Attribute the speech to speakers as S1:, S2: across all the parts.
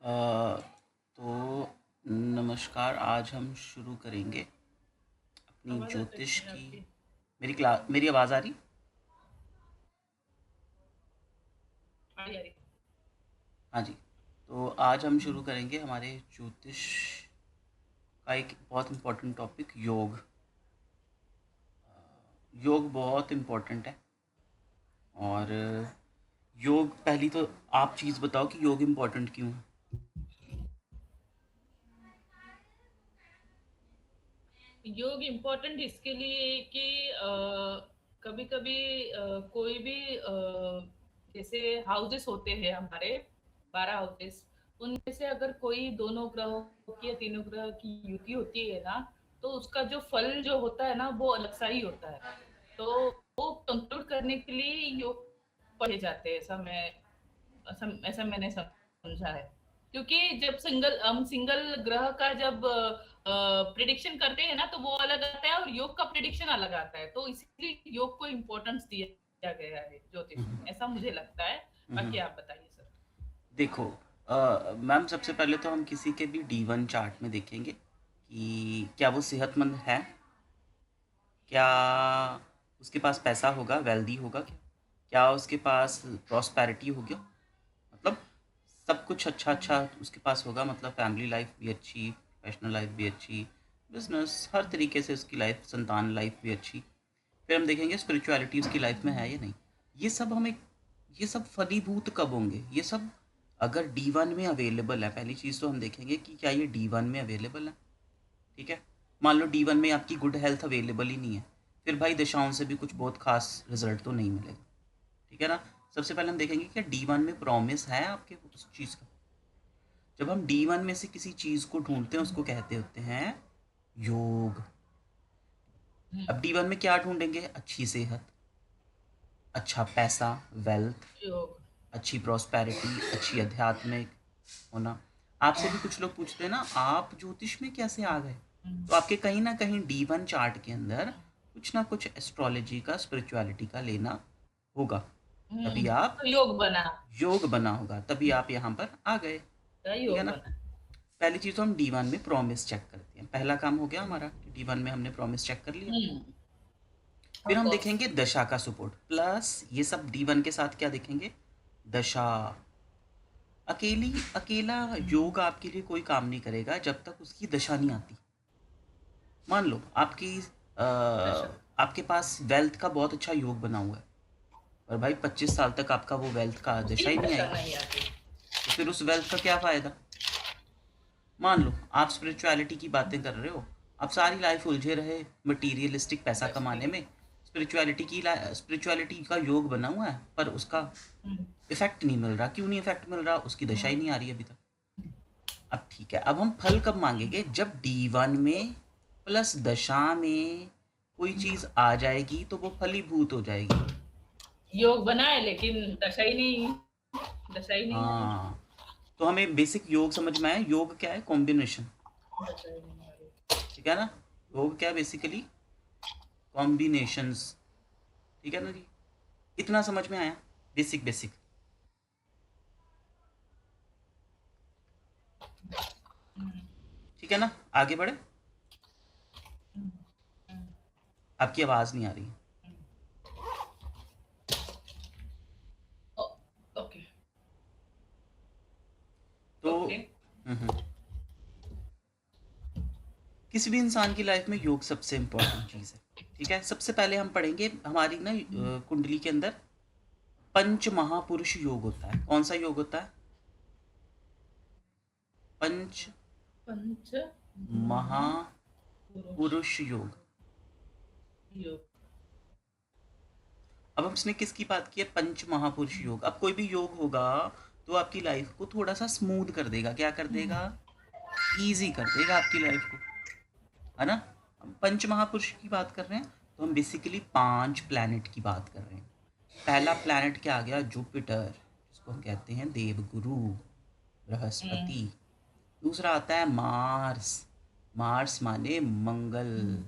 S1: अ, तो नमस्कार। आज हम शुरू करेंगे अपनी
S2: आवाज आ रही
S1: ज्योतिष
S2: है
S1: की।
S2: आपकी।
S1: मेरी आवाज़ आ रही?
S2: आ रही।
S1: हाँ जी। तो आज हम शुरू करेंगे हमारे ज्योतिष का एक बहुत इम्पोर्टेंट टॉपिक, योग। योग बहुत इम्पोर्टेंट है। और योग, पहली तो आप चीज़ बताओ कि योग इम्पोर्टेंट क्यों है।
S2: योग इम्पोर्टेंट इसके लिए है कि कभी कभी कोई भी जैसे हाउसेस होते हैं हमारे 12 हाउसेस, उनमें से अगर कोई दोनों ग्रहों की या तीनों ग्रह की युति होती है ना, तो उसका जो फल जो होता है ना वो अलग सा ही होता है। तो वो कंक्लूड करने के लिए योग पढ़े जाते हैं, ऐसा मैंने समझा है। क्योंकि जब हम सिंगल ग्रह का जब प्रिडिक्शन करते हैं ना, तो वो अलग आता है और योग का प्रिडिक्शन अलग आता है, तो इसीलिए योग को इम्पोर्टेंस दिया गया है ज्योतिष में, ऐसा मुझे लगता है। बाकी आप बताइए सर।
S1: देखो, मैम, सबसे पहले तो हम किसी के भी D1 चार्ट में देखेंगे कि क्या वो सेहतमंद है, क्या उसके पास पैसा होगा, वेल्दी होगा, क्या उसके पास प्रॉस्पेरिटी होगी, मतलब सब कुछ अच्छा अच्छा उसके पास होगा, मतलब फैमिली लाइफ भी अच्छी, प्रोफेशनल लाइफ भी अच्छी, बिजनेस हर तरीके से उसकी लाइफ, संतान लाइफ भी अच्छी। फिर हम देखेंगे स्पिरिचुअलिटी उसकी लाइफ में है या नहीं। ये सब हमें, ये सब फलीभूत कब होंगे, ये सब अगर D1 में अवेलेबल है। पहली चीज़ तो हम देखेंगे कि क्या ये D1 में अवेलेबल है। ठीक है। मान लो D1 में आपकी गुड हेल्थ अवेलेबल ही नहीं है, फिर भाई दशाओं से भी कुछ बहुत खास रिजल्ट तो नहीं मिलेगा। ठीक है ना। सबसे पहले हम देखेंगे कि D1 में प्रॉमिस है आपके उस चीज़ का। जब हम D1 में से किसी चीज़ को ढूंढते हैं उसको कहते होते हैं योग। अब D1 में क्या ढूंढेंगे? अच्छी सेहत, अच्छा पैसा, वेल्थ,
S2: योग।
S1: अच्छी प्रॉस्पेरिटी, अच्छी आध्यात्मिक होना। आपसे भी कुछ लोग पूछते हैं ना, आप ज्योतिष में कैसे आ गए? तो आपके कहीं ना कहीं D1 चार्ट के अंदर कुछ ना कुछ एस्ट्रोलॉजी का, स्पिरिचुअलिटी का लेना होगा। तभी आप,
S2: तो योग बना।
S1: योग बना होगा, तभी आप यहाँ पर आ गए।
S2: तो
S1: ठीक है
S2: योग
S1: ना।
S2: बना।
S1: पहली चीज़ तो हम D1 में प्रॉमिस चेक करते हैं। पहला काम हो गया हमारा कि D1 में हमने प्रॉमिस चेक कर लिया।
S2: हम्म।
S1: फिर
S2: ऑफ
S1: हम
S2: कोर्स।
S1: देखेंगे दशा का सपोर्ट, प्लस ये सब D1 के साथ क्या देखेंगे? दशा। अकेला योग आपके लिए कोई काम नहीं करेगा जब तक उसकी दशा नहीं आती। मान लो आपकी
S2: दशा।
S1: आपके पास वेल्थ का बहुत अच्छा योग बना हुआ है, और भाई 25 साल तक आपका वो वेल्थ का दशा
S2: उसकी
S1: ही नहीं आई,
S2: दशा नहीं आती।
S1: तो फिर उस वेल्थ का क्या फ़ायदा। मान लो आप स्पिरिचुअलिटी की बातें कर रहे हो, आप सारी लाइफ उलझे रहे मटीरियलिस्टिक पैसा कमाने
S2: इंडस्ट्री।
S1: में। स्पिरिचुअलिटी का योग बना हुआ है पर उसका इफेक्ट नहीं मिल रहा। क्यों नहीं इफेक्ट मिल रहा? उसकी दशा ही नहीं आ रही अभी तक। अब ठीक है, अब हम फल कब मांगेंगे? जब D1 में प्लस दशा में कोई चीज़ आ जाएगी तो वो फलीभूत हो जाएगी।
S2: योग बना है लेकिन दशा ही नहीं, दशा ही नहीं आ रही।
S1: हाँ। तो हमें बेसिक योग समझ में आया। योग क्या है? कॉम्बिनेशन।
S2: दशा ही नहीं आ रही।
S1: ठीक है ना। योग क्या है? Basically combinations. ठीक है ना जी। इतना समझ में आया, बेसिक बेसिक। ठीक है ना। आगे बढ़े। आपकी आवाज़ नहीं आ रही।
S2: ओके।
S1: तो
S2: ओके।
S1: किसी भी इंसान की लाइफ में योग सबसे इम्पोर्टेंट चीज़ है। ठीक है। सबसे पहले हम पढ़ेंगे हमारी ना कुंडली के अंदर पंच महापुरुष योग होता है। कौन सा योग होता है? पंच
S2: पंच महापुरुष
S1: महापुरुष योग।
S2: योग।
S1: अब हमने किसकी बात की है? पंच महापुरुष योग। अब कोई भी योग होगा तो आपकी लाइफ को थोड़ा सा स्मूथ कर देगा। क्या कर देगा? ईजी कर देगा आपकी लाइफ को, है ना। हम पंच महापुरुष की बात कर रहे हैं तो हम बेसिकली 5 प्लैनेट की बात कर रहे हैं। पहला प्लैनेट क्या आ गया? जुपिटर, जिसको हम कहते हैं देवगुरु, बृहस्पति। दूसरा आता है मार्स। मार्स माने मंगल।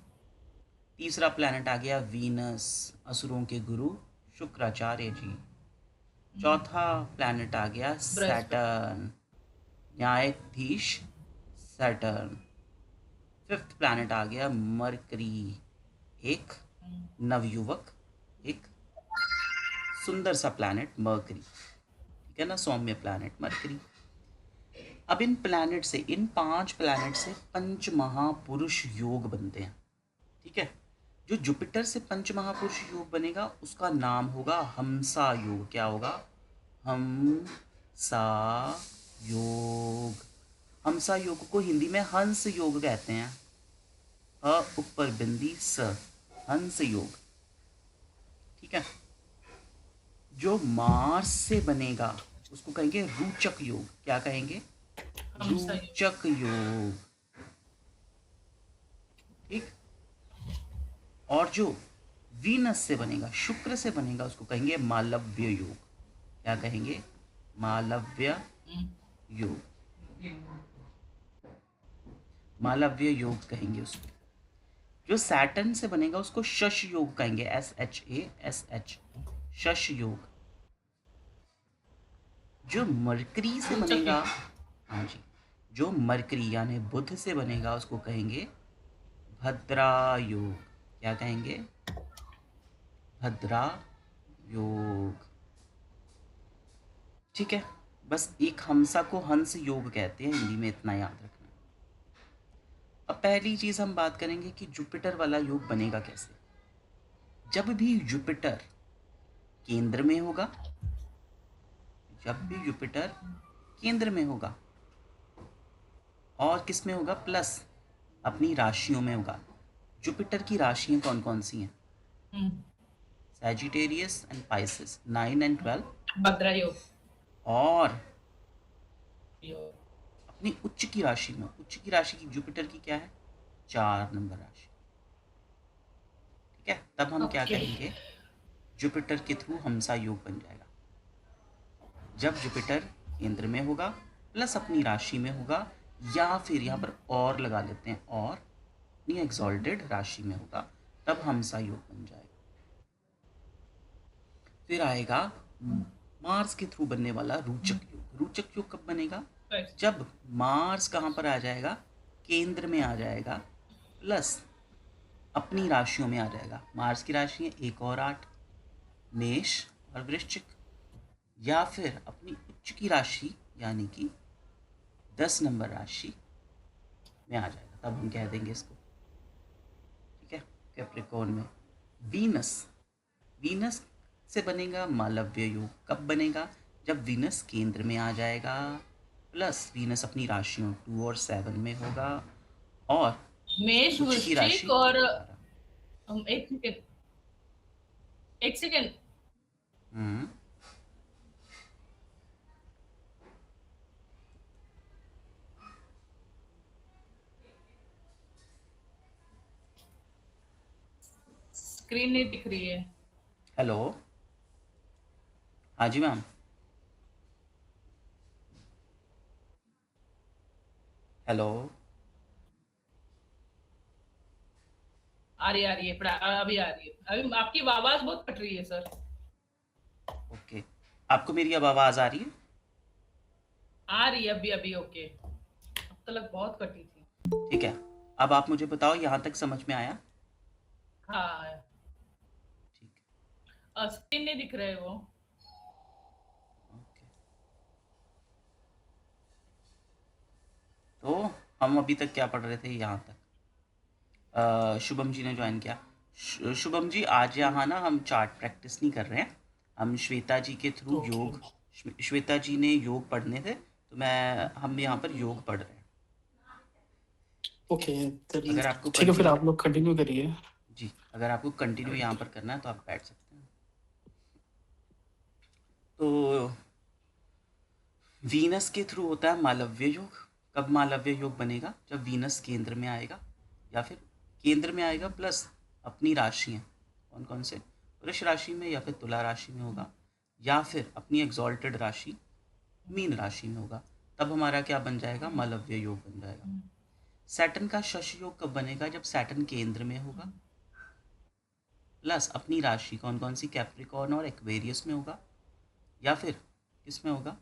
S1: तीसरा प्लैनेट आ गया वीनस, असुरों के गुरु शुक्राचार्य जी। चौथा प्लैनेट आ गया
S2: बृहस्पति।
S1: सैटर्न, न्यायाधीश सैटर्न। फिफ्थ प्लैनेट आ गया मरकरी, एक नवयुवक, एक सुंदर सा प्लैनेट मरकरी, ठीक है ना, सौम्य प्लैनेट मरकरी। अब इन प्लैनेट से, इन 5 प्लैनेट से पंच महापुरुष योग बनते हैं, ठीक है। जो जुपिटर से पंच महापुरुष योग बनेगा उसका नाम होगा हमसा योग। क्या होगा? हमसा योग। हमसा योग को हिंदी में हंस योग कहते हैं। ह ऊपर बिंदी स, हंस योग, ठीक है। जो मार्स से बनेगा उसको कहेंगे रूचक योग। क्या कहेंगे?
S2: हम सही।
S1: रूचक योग, ठीक। और जो वीनस से बनेगा, शुक्र से बनेगा, उसको कहेंगे मालव्य योग। क्या कहेंगे? मालव्य योग, मालव्य योग कहेंगे उसको। जो सैटर्न से बनेगा उसको शश योग कहेंगे, SHASH, शश योग। जो मरकरी से
S2: रोचक
S1: बनेगा,
S2: योग।
S1: हाँ जी, जो मरकरी यानी बुध से बनेगा उसको कहेंगे भद्रा योग। क्या कहेंगे? भद्रा योग, ठीक है। बस एक हमसा को हंस योग कहते हैं हिंदी में, इतना याद रखना। अब पहली चीज हम बात करेंगे कि जुपिटर वाला योग बनेगा कैसे। जब भी जुपिटर केंद्र में होगा, जब भी जुपिटर केंद्र में होगा और किस में होगा? प्लस अपनी राशियों में होगा। जुपिटर की राशियां कौन कौन सी हैं? Sagittarius and Pisces, 9 and 12।
S2: भद्रा योग।
S1: और
S2: योग।
S1: अपनी उच्च की राशि में, उच्च की राशि की जुपिटर की क्या है? 4 नंबर राशि, ठीक है। तब हम क्या
S2: ओके।
S1: कहेंगे? जुपिटर के थ्रू हमसा योग बन जाएगा जब जुपिटर केंद्र में होगा प्लस अपनी राशि में होगा, या फिर यहाँ पर और लगा लेते हैं, और अपनी एक्सॉल्टेड राशि में होगा, तब हमसा योग बन जाएगा। फिर आएगा मार्स के थ्रू बनने वाला रूचक योग। रूचक योग कब बनेगा? जब मार्स कहाँ पर आ जाएगा? केंद्र में आ जाएगा, प्लस अपनी राशियों में आ जाएगा। मार्स की राशि है 1 और 8, मेष और वृश्चिक, या फिर अपनी उच्च की राशि यानी कि 10 नंबर राशि में आ जाएगा, तब हम कह देंगे इसको, ठीक है, कैप्रिकॉर्न में। वीनस, वीनस से बनेगा मालव्य योग। कब बनेगा? जब वीनस केंद्र में आ जाएगा, प्लस वीनस अपनी राशियों 2 और 7 में होगा, और
S2: मेष
S1: उच्च की
S2: वृश्चिक
S1: राशि
S2: और
S1: 12।
S2: एक सेकेंड, एक सेकेंड।
S1: हम्म,
S2: स्क्रीन नहीं दिख रही है।
S1: हेलो, हाँ जी मैम। हेलो,
S2: आ रही है अभी आ रही है। अभी आपकी आवाज बहुत कट रही है सर।
S1: ओके, आपको मेरी अब आवाज़ आ रही है?
S2: आ रही है अभी अभी। ओके। अब तक बहुत कटी थी।
S1: ठीक है, अब आप मुझे बताओ, यहाँ तक समझ में आया?
S2: हाँ।
S1: ठीक
S2: स्क्रीन नहीं दिख रहे वो।
S1: है, ओके। तो हम अभी तक क्या पढ़ रहे थे? यहाँ तक शुभम जी ने ज्वाइन किया। शुभम जी, आज यहाँ ना हम चार्ट प्रैक्टिस नहीं कर रहे हैं, हम श्वेता जी के थ्रू
S2: ओके।
S1: योग, श्वेता जी ने योग पढ़ने थे, तो हम यहाँ पर योग पढ़ रहे हैं।
S3: ओके,
S1: अगर आपको
S3: ठीक है, फिर
S1: कंटिन्यू,
S3: आप लोग कंटिन्यू करिए।
S1: जी, अगर आपको कंटिन्यू यहाँ पर करना है तो आप बैठ सकते हैं। तो वीनस के थ्रू होता है मालव्य योग। कब मालव्य योग बनेगा? जब वीनस केंद्र में आएगा, या फिर केंद्र में आएगा प्लस अपनी राशियाँ, कौन कौन से? वृष राशि में या फिर तुला राशि में होगा, या फिर अपनी एग्जॉल्टेड राशि मीन राशि में होगा, तब हमारा क्या बन जाएगा? मालव्य योग बन जाएगा। सैटर्न का शश योग कब बनेगा? जब सैटर्न केंद्र में होगा, प्लस अपनी राशि कौन कौन सी? कैप्रिकॉर्न और एक्वेरियस में होगा, या फिर किस में होगा?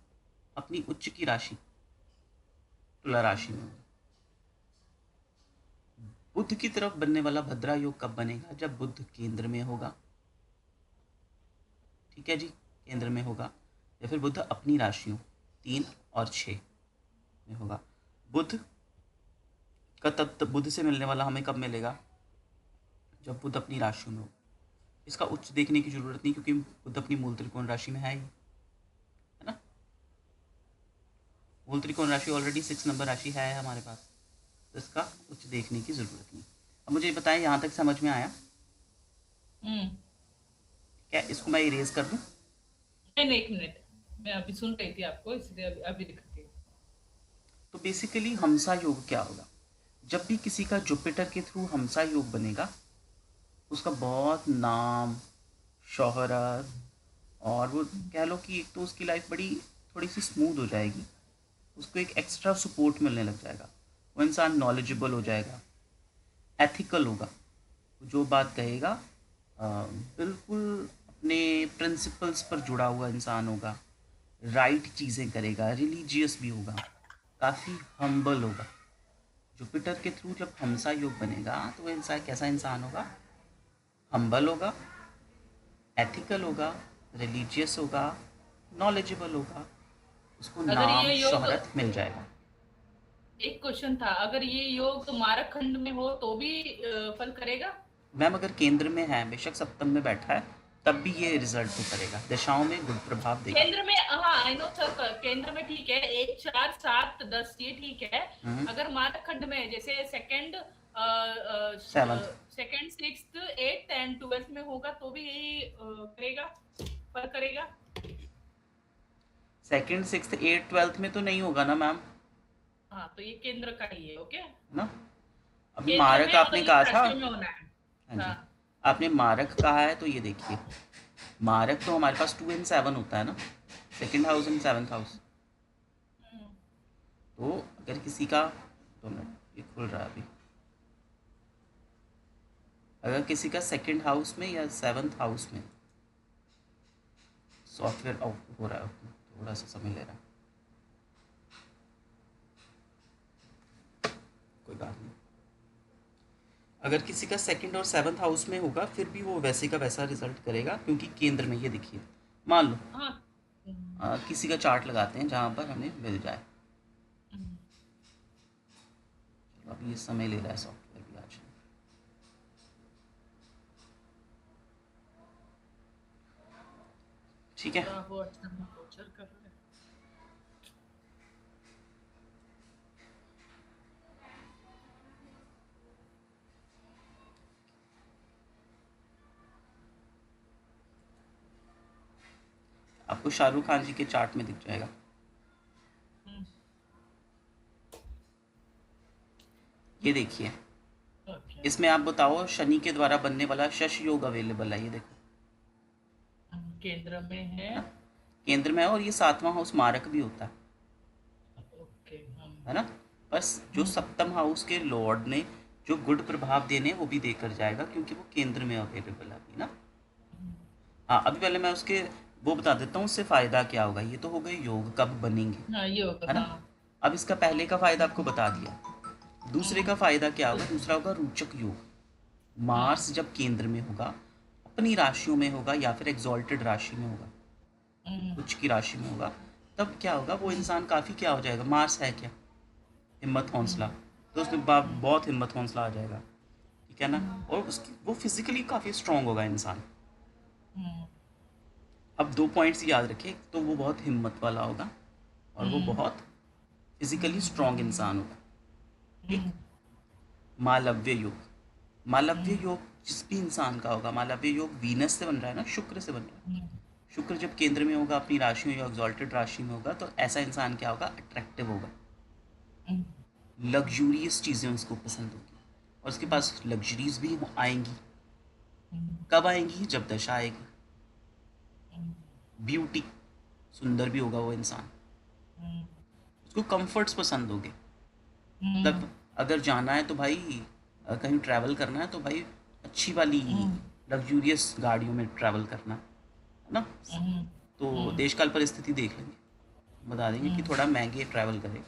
S1: अपनी उच्च की राशि तुला राशि में होगा। बुध की तरफ बनने वाला भद्रा योग कब बनेगा? जब बुध केंद्र में होगा। ठीक है जी, केंद्र में होगा, या फिर बुध अपनी राशियों 3 और 6 में होगा। बुध का तब बुध से मिलने वाला हमें कब मिलेगा? जब बुध अपनी राशियों में हो। इसका उच्च देखने की जरूरत नहीं, क्योंकि बुध अपनी मूल त्रिकोण राशि में है ही, है ना। मूल त्रिकोण राशि ऑलरेडी 6 नंबर राशि है हमारे पास, तो इसका उच्च देखने की जरूरत नहीं। अब मुझे बताएं, यहाँ तक समझ में आया?
S2: हम्म।
S1: क्या इसको मैं इरेज कर दूं?
S2: नहीं नहीं, एक मिनट, मैं अभी सुन रही थी आपको, इसलिए अभी अभी लिखती हूँ।
S1: तो बेसिकली हमसा योग क्या होगा? जब भी किसी का जुपिटर के थ्रू हमसा योग बनेगा, उसका बहुत नाम, शोहरत, और वो कह लो कि एक तो उसकी लाइफ बड़ी थोड़ी सी स्मूथ हो जाएगी, उसको एक एक्स्ट्रा सपोर्ट मिलने लग जाएगा, वो इंसान नॉलेजेबल हो जाएगा, एथिकल होगा, जो बात कहेगा बिल्कुल अपने प्रिंसिपल्स पर जुड़ा हुआ इंसान होगा, राइट चीज़ें करेगा, रिलीजियस भी होगा, काफ़ी हम्बल होगा। जुपिटर के थ्रू जब हमसा योग बनेगा तो वो इंसान कैसा इंसान होगा? हम्बल होगा, एथिकल होगा, रिलीजियस होगा, नॉलेजेबल होगा, उसको
S2: अगर
S1: नाम
S2: ये योग,
S1: शोहरत मिल जाएगा।
S2: एक क्वेश्चन था, अगर ये योग मारक खंड में हो तो भी फल करेगा?
S1: मैम अगर केंद्र में है, बेशक सप्तम में बैठा है, तब भी ये रिजल्ट तो करेगा, दशाओं में गुड प्रभाव देगा।
S2: केंद्र में, हाँ आई नो सर, केंद्र में ठीक है, 1 4 7 10 ये ठीक है।
S1: हम्म।
S2: अगर मारक खंड में जैसे second,
S1: seventh,
S2: second 6th 8th and 12th में होगा तो भी यही करेगा, पर करेगा?
S1: सेकंड 6th 8th 12th में तो नहीं होगा ना मैम,
S2: हाँ, तो ये केंद्र का ही है, ओके।
S1: है ना। अभी
S2: केंद्र
S1: मारक
S2: में और
S1: आपने
S2: इस
S1: कहा था।
S2: राशि में होना है।
S1: हाँ जी,
S2: हाँ।
S1: आपने मारक कहा है, तो ये देखिए, मारक तो हमारे पास 2 and 7 होता है ना, second house and 7th house.
S2: हम्म।
S1: तो अगर किसी का, 2 मिनट ये खुल रहा है अभी, अगर किसी का सेकंड हाउस में या 7th हाउस में सॉफ्टवेयर आउट हो रहा है, थोड़ा सा समय ले रहा है, कोई बात नहीं। अगर किसी का सेकंड और 7th हाउस में होगा, फिर भी वो वैसे का वैसा रिजल्ट करेगा, क्योंकि केंद्र में, ये देखिए, मान लो
S2: हाँ।
S1: किसी का चार्ट लगाते हैं जहाँ पर हमें मिल जाए।
S2: हम्म।
S1: चलो अब ये समय ले रहा है सॉफ्टवेयर भी आज। ठीक है,
S2: वो अच्छा गोचर कर रहा है।
S1: आपको शाहरुख खान जी के चार्ट में दिख जाएगा।
S2: हम्म।
S1: ये देखिए,
S2: ओके।
S1: इसमें आप बताओ, शनि के द्वारा बनने वाला शश योग अवेलेबल है, ये देखो,
S2: केंद्र में है।
S1: है ना, केंद्र में है, और ये 7वां हाउस मारक भी होता
S2: ओके।
S1: है ना। बस जो सप्तम हाउस के लॉर्ड ने जो गुड प्रभाव देने वो भी देकर जाएगा, क्योंकि वो केंद्र में अवेलेबल है अभी ना। हाँ, अभी पहले मैं उसके वो बता देता हूँ, उससे फ़ायदा क्या होगा। ये तो हो गए योग कब बनेंगे,
S2: हाँ, ये होगा,
S1: है ना।
S2: हाँ।
S1: अब इसका पहले का फ़ायदा आपको बता दिया, दूसरे का फ़ायदा क्या होगा? दूसरा होगा रोचक योग। मार्स जब केंद्र में होगा, अपनी राशियों में होगा, या फिर एग्जॉल्टेड राशि में होगा, उच्च की राशि में होगा, तब क्या होगा? वो इंसान काफ़ी क्या हो जाएगा? मार्स है क्या, हिम्मत हौसला, तो उसमें बहुत हिम्मत हौसला आ जाएगा, ठीक है ना। और उसकी वो फिजिकली काफ़ी स्ट्रांग होगा इंसान। अब 2 पॉइंट्स याद रखें, तो वो बहुत हिम्मत वाला होगा, और वो बहुत फिजिकली स्ट्रांग इंसान होगा। ठीक। मालव्य योग, मालव्य योग जिस भी इंसान का होगा, मालव्य योग वीनस से बन रहा है ना, शुक्र से बन रहा है। शुक्र जब केंद्र में होगा, अपनी राशि में या एग्जॉल्टेड राशि में होगा, तो ऐसा इंसान क्या होगा? अट्रैक्टिव होगा, लग्जूरियस चीज़ें उसको पसंद होगी, और उसके पास लग्जरीज भी आएंगी। कब आएंगी? जब दशा आएगी। ब्यूटी, सुंदर भी होगा वो इंसान, उसको कंफर्ट्स पसंद होंगे। मतलब अगर जाना है तो भाई, कहीं ट्रैवल करना है तो भाई अच्छी वाली लग्जूरियस गाड़ियों में ट्रैवल करना, है ना। तो देश काल परिस्थिति देख लेंगे, बता देंगे कि थोड़ा महंगे ट्रैवल करें,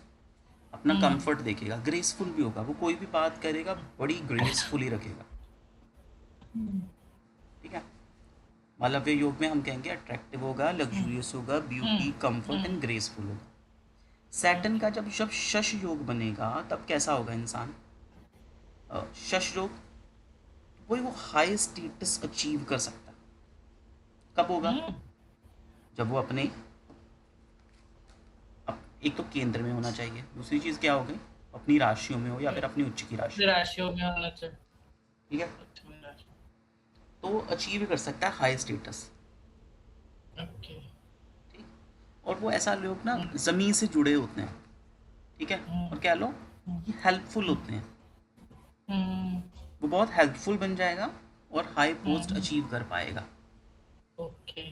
S1: अपना कंफर्ट देखेगा, ग्रेसफुल भी होगा, वो कोई भी बात करेगा बड़ी ग्रेसफुली रखेगा। ठीक है। मालव्य योग में हम कहेंगे अट्रैक्टिव होगा, लग्जूरियस होगा, ब्यूटी, कंफर्ट एंड ग्रेसफुल होगा। सैटर्न का जब जब शश योग बनेगा तब कैसा होगा इंसान? शश योग वही वो हाई स्टेटस अचीव कर सकता है। कब होगा? जब वो अपने एक तो केंद्र में होना चाहिए, दूसरी चीज़ क्या हो गई, अपनी राशियों में हो या फिर अपनी उच्च की राशि।
S2: राशियों में होना चाहिए।
S1: ठीक है। तो अचीव कर सकता है हाई स्टेटस।
S2: ओके।
S1: ठीक। और वो ऐसा लोग ना ज़मीन से जुड़े होते हैं। ठीक है। और क्या लो, हेल्पफुल होते हैं। वो बहुत हेल्पफुल बन जाएगा और हाई पोस्ट अचीव कर पाएगा।
S2: ओके।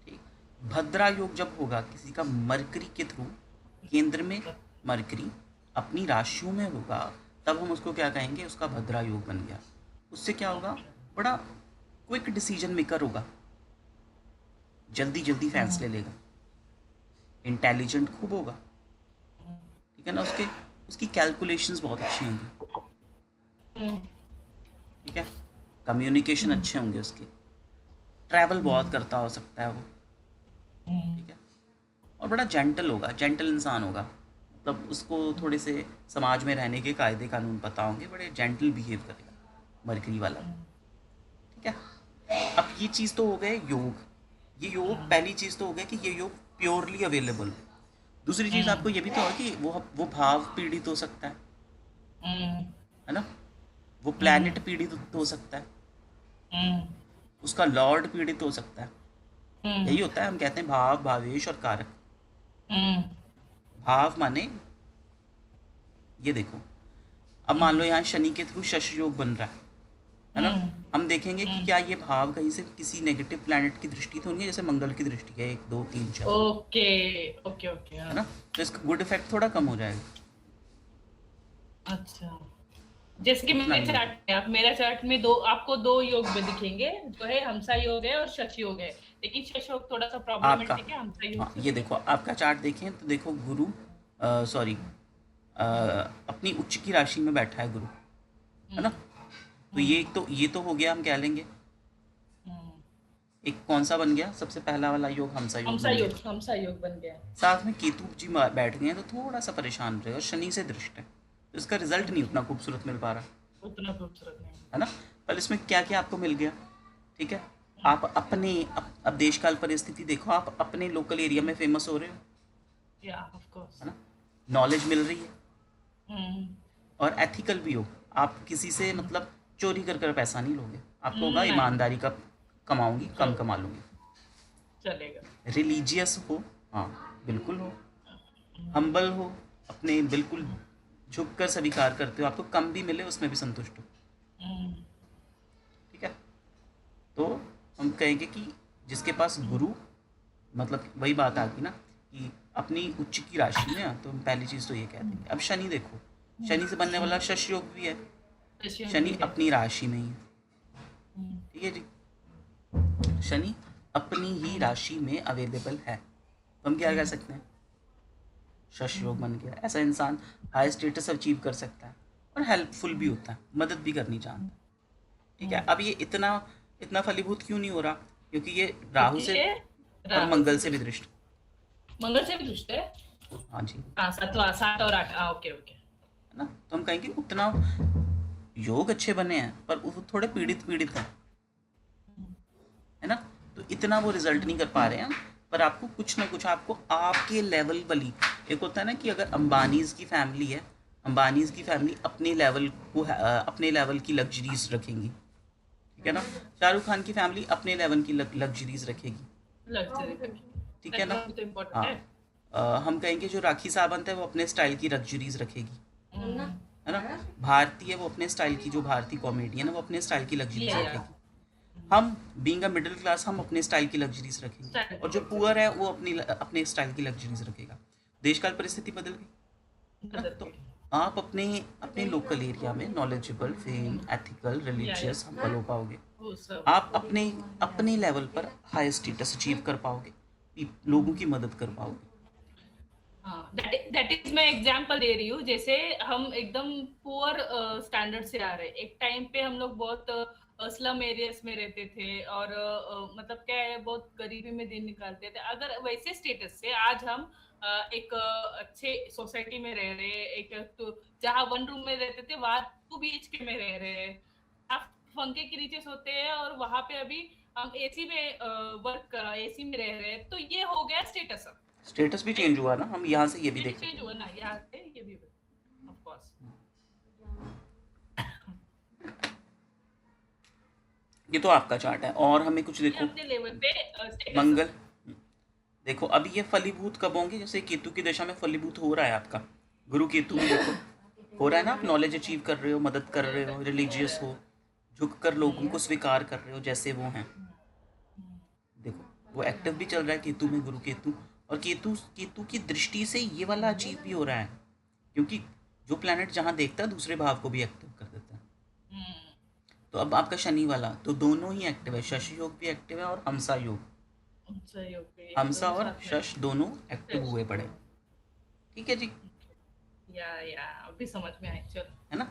S1: ठीक। भद्रा योग जब होगा किसी का मरकरी के थ्रू, केंद्र में मरकरी अपनी राशियों में होगा, तब हम उसको क्या कहेंगे, उसका भद्रा योग बन गया। उससे क्या होगा, बड़ा क्विक डिसीजन मेकर होगा, जल्दी जल्दी फैसले लेगा, इंटेलिजेंट खूब होगा। ठीक है ना। उसकी कैलकुलेशंस बहुत अच्छी होंगी। ठीक है। कम्युनिकेशन अच्छे होंगे उसके, ट्रैवल बहुत करता हो सकता है वो। ठीक है। और बड़ा जेंटल होगा, जेंटल इंसान होगा, मतलब उसको थोड़े से समाज में रहने के कायदे कानून पता होंगे, बड़े जेंटल बिहेव करेगा मरकरी वाला। ठीक है। अब ये चीज़ तो हो गए योग। ये योग पहली चीज़ तो हो गया कि ये योग प्योरली अवेलेबल है। दूसरी चीज़ आपको ये भी तो है कि वो भाव पीड़ित हो सकता है ना। वो प्लैनेट पीड़ित हो सकता है, उसका लॉर्ड पीड़ित हो सकता है। यही होता है, हम कहते हैं भाव, भावेश और कारक। भाव माने, ये देखो, अब मान लो यहाँ शनि के थ्रू शश योग बन रहा है ना। हम देखेंगे कि क्या ये भाव कहीं से किसी नेगेटिव प्लैनेट की दृष्टि तो नहीं है, जैसे मंगल की दृष्टि है 1 2 3 4,
S2: ओके ओके ओके।
S1: है ना। तो इसका गुड इफेक्ट थोड़ा कम हो जाएगा।
S2: अच्छा, जैसे कि
S1: उतना
S2: मेरे
S1: नहीं
S2: चार्ट
S1: होगा।
S2: में, आप मेरा चार्ट में दो, आपको दो योग में दिखेंगे, जो है हमसा योग है और शश योग है, लेकिन शश योग थोड़ा सा
S1: आपका,
S2: प्रॉब्लमेटिक है, हमसा योग
S1: हाँ
S2: से
S1: ये
S2: ठीक
S1: देखो
S2: है।
S1: आपका चार्ट देखें तो देखो गुरु, सॉरी, अपनी उच्च की राशि में बैठा है गुरु, है ना। तो ये तो हो गया, हम कह लेंगे एक कौन सा बन गया, सबसे पहला वाला योग हमसा योग बन गया।
S2: हमसा योग बन गया।
S1: साथ में केतु जी बैठ गए हैं तो थोड़ा सा परेशान रहे, और शनि से दृष्ट है तो इसका रिजल्ट नहीं
S2: ओके,
S1: उतना खूबसूरत मिल पा रहा,
S2: उतना खूबसूरत नहीं।
S1: है ना। पर इसमें क्या क्या आपको मिल गया। ठीक है। आप अपने अब देश काल परिस्थिति देखो, आप अपने लोकल एरिया में फेमस हो रहे हो,
S2: या ऑफ कोर्स।
S1: है ना। नॉलेज मिल रही है और एथिकल भी हो। आप किसी से मतलब चोरी कर पैसा नहीं लोगे, आपको होगा
S2: नहीं,
S1: ईमानदारी का कमाऊंगी, कम
S2: चलो
S1: कमा लूंगी।
S2: चलेगा।
S1: रिलीजियस हो, हाँ बिल्कुल हो। हम्बल हो, अपने बिल्कुल झुक कर स्वीकार करते हो, आपको कम भी मिले उसमें भी संतुष्ट हो। ठीक है। तो हम कहेंगे कि जिसके पास गुरु, मतलब वही बात आ गई ना कि अपनी उच्च की राशि में, तो हम पहली चीज़ तो ये कह देंगे। अब शनि देखो, शनि से बनने वाला शश योग भी है,
S2: शश योग भी
S1: शनि
S2: है।
S1: अपनी राशि में ही है। ठीक है जी। शनि अपनी ही राशि में अवेलेबल है, तो हम क्या कह सकते हैं, शश योग बन गया। ऐसा इंसान हाई स्टेटस अचीव कर सकता है और हेल्पफुल भी होता है, मदद भी करनी जानता है। ठीक है। अब ये इतना इतना फलीभूत क्यों नहीं हो रहा, क्योंकि ये राहु
S2: क्योंकि
S1: से
S2: ये
S1: और
S2: राहु से
S1: मंगल से भी
S2: दृष्टि,
S1: दृष्ट।
S2: मंगल से भी दृष्टि है।
S1: हाँ जी,
S2: हाँ, सात और आठ, हाँ ओके ओके।
S1: है ना। तो हम कहेंगे उतना योग अच्छे बने हैं पर वो थोड़े पीड़ित पीड़ित हैं, है ना। तो इतना वो रिजल्ट नहीं कर पा रहे हैं, पर आपको कुछ ना कुछ, आपको आपके लेवल वाली, एक होता है ना कि अगर अंबानीज की फैमिली है, अंबानीज की फैमिली अपने लेवल को अपने लेवल की लग्जरीज रखेंगी। ठीक है ना। शाहरुख खान की फैमिली अपने लेवल की लग्जरीज रखेगी।
S2: लग्जरी रखी,
S1: ठीक है ना।
S2: बैकग्राउंड तो इम्पोर्टेंट
S1: हाँ।
S2: है।
S1: हम कहेंगे जो राखी सावंत है वो अपने स्टाइल की लग्जरीज रखेगी,
S2: हम्म,
S1: है ना। भारती है वो अपने स्टाइल की, जो भारतीय कॉमेडियन है वो अपने स्टाइल की लग्जरीज
S2: या
S1: रखेगी। हम बीइंग अ मिडिल क्लास, हम अपने स्टाइल की लग्जरीज रखेंगे,
S2: स्टाइल
S1: और
S2: की
S1: जो पुअर
S2: लग्जरी
S1: है वो अपने स्टाइल की लग्जरीज रखेगा। देश काल परिस्थिति बदल गई, है ना।
S2: बदल
S1: तो
S2: गई।
S1: आप अपने अपने लोकल एरिया में नॉलेजेबल, फेम, एथिकल,
S2: या
S1: रिलीजियस हम्बल हो पाओगे।
S2: वो सब।
S1: आप अपने अपने लेवल पर हाई स्टेटस अचीव कर पाओगे, लोगों की मदद कर पाओगे।
S2: हाँ, दैट इज मैं एग्जांपल दे रही हूँ। जैसे हम एकदम पुअर स्टैंडर्ड से आ रहे हैं। एक टाइम पे हम लोग बहुत स्लम एरियाज में रहते थे, और मतलब क्या है, बहुत गरीबी में दिन निकालते थे। अगर वैसे स्टेटस से आज हम एक अच्छे सोसाइटी में रह रहे हैं, एक तो जहाँ वन रूम में रहते थे वहां 2 BHK में रह रहे हैं, आप पंखे के नीचे सोते हैं, और वहां पे अभी हम एसी में वर्क एसी में रह रहे हैं। तो ये हो गया स्टेटस अब,
S1: स्टेटस भी चेंज
S2: राइट?
S1: हुआ ना, हम यहाँ से ये भी
S2: ये भी
S1: देख
S2: चेंज
S1: सकते
S2: हुआ
S1: हैं।
S2: ना, यहाँ से ये भी ऑफ कोर्स।
S1: ये तो आपका चार्ट है, और हमें कुछ
S2: ये
S1: देखो।
S2: अपने लेवल पे स्टेटस
S1: मंगल,
S2: अब।
S1: देखो अभी ये फलीभूत कब होंगे, जैसे केतु की दशा में फलीभूत हो रहा है आपका गुरु केतु में, देखो हो रहा है ना, आप नॉलेज अचीव कर रहे हो, मदद कर रहे हो,
S2: हो रहा
S1: रिलीजियस
S2: है।
S1: हो, झुक कर लोगों
S2: हम्म,
S1: को स्वीकार कर रहे हो जैसे वो हैं।
S2: हम्म,
S1: देखो वो एक्टिव भी चल रहा है केतु में, गुरु केतु। और केतु केतु की दृष्टि से ये वाला अचीव भी हो रहा है, क्योंकि जो प्लैनेट जहाँ देखता है दूसरे भाव को भी एक्टिव कर देता है।
S2: हम्म,
S1: तो अब आपका शनि वाला तो दोनों ही एक्टिव है, शशि योग भी एक्टिव है और हमसा योग।
S2: सही, ओके, ये
S1: हमसा
S2: दोनों
S1: और
S2: साथ में।
S1: शश दोनों एक्टिव
S2: Yes,
S1: हुए पड़े। ठीक है जी,
S2: या अभी समझ में आई, चलो।
S1: है ना।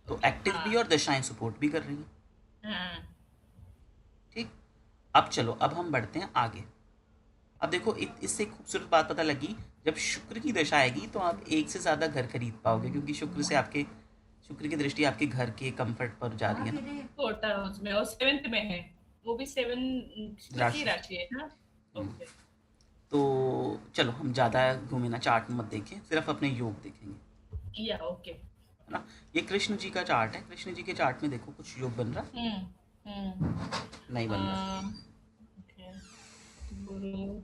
S1: तो
S2: ओके,
S1: एक्टिव भी
S2: हाँ।
S1: और दशाएं सपोर्ट भी कर रही हैं।
S2: हाँ।
S1: ठीक। अब चलो, अब हम बढ़ते हैं आगे। अब देखो इससे एक खूबसूरत बात पता लगी, जब शुक्र की दशा आएगी तो आप एक से ज़्यादा घर खरीद पाओगे, क्योंकि शुक्र की दृष्टि आपके घर के कंफर्ट पर जा रही है ना,
S2: छोटा है उसमें, और 7th में है। वो भी 7 की
S1: राशि।
S2: राशि है ना। ओके।
S1: तो चलो हम ज़्यादा घूमे ना, चार्ट मत देखें, सिर्फ अपने योग देखेंगे,
S2: या ओके।
S1: है ना। ये कृष्ण जी का चार्ट है, कृष्ण जी के चार्ट में देखो कुछ योग बन रहा है,
S2: हम्म, हम्म।
S1: नहीं बन रहा।
S2: ओके। गुरु।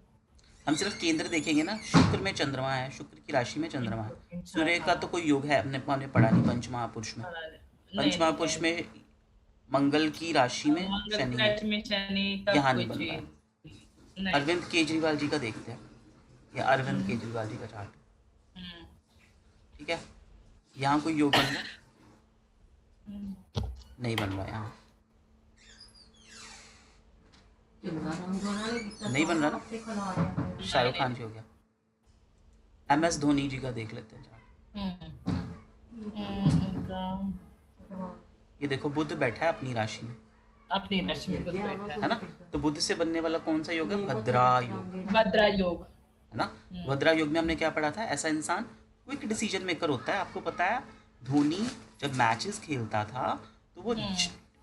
S1: हम सिर्फ केंद्र देखेंगे ना, शुक्र में चंद्रमा है, शुक्र की राशि में चंद्रमा है।
S2: हाँ,
S1: सूर्य का तो
S2: हाँ।
S1: कोई योग है, हमने पढ़ा नहीं पंच महापुरुष में।
S2: नहीं,
S1: पंच
S2: नहीं
S1: महापुरुष
S2: है।
S1: में मंगल की राशि में
S2: मंगल की
S1: शनि है,
S2: राशि में शनि का
S1: यहाँ नहीं
S2: कोई
S1: बन रहा है।
S2: चीज नहीं।
S1: अरविंद केजरीवाल जी का देखते हैं, ये अरविंद
S2: हम्म,
S1: केजरीवाल जी का चार्ट।
S2: हम्म,
S1: ठीक है, यहाँ कोई योग बन रहा है,
S2: हम्म।
S1: नहीं बन रहा यहाँ, नहीं बन रहा ना।
S2: नहीं,
S1: शाहरुख
S2: नहीं।
S1: खान जी हो गया। MS धोनी जी का देख लेते हैं चार्ट।
S2: हम्म, उनका
S1: ये देखो बुध बैठा है अपनी राशि में,
S2: अपनी राशि में बुध बैठा
S1: है
S2: है।
S1: ना। तो बुध से बनने वाला कौन सा योग है, भद्रा योग,
S2: भद्रा योग।
S1: है ना।
S2: हम्म,
S1: भद्रा योग में हमने क्या पढ़ा था, ऐसा इंसान क्विक डिसीजन मेकर होता है। आपको पता है धोनी जब मैचेस खेलता था तो वो
S2: हम्म,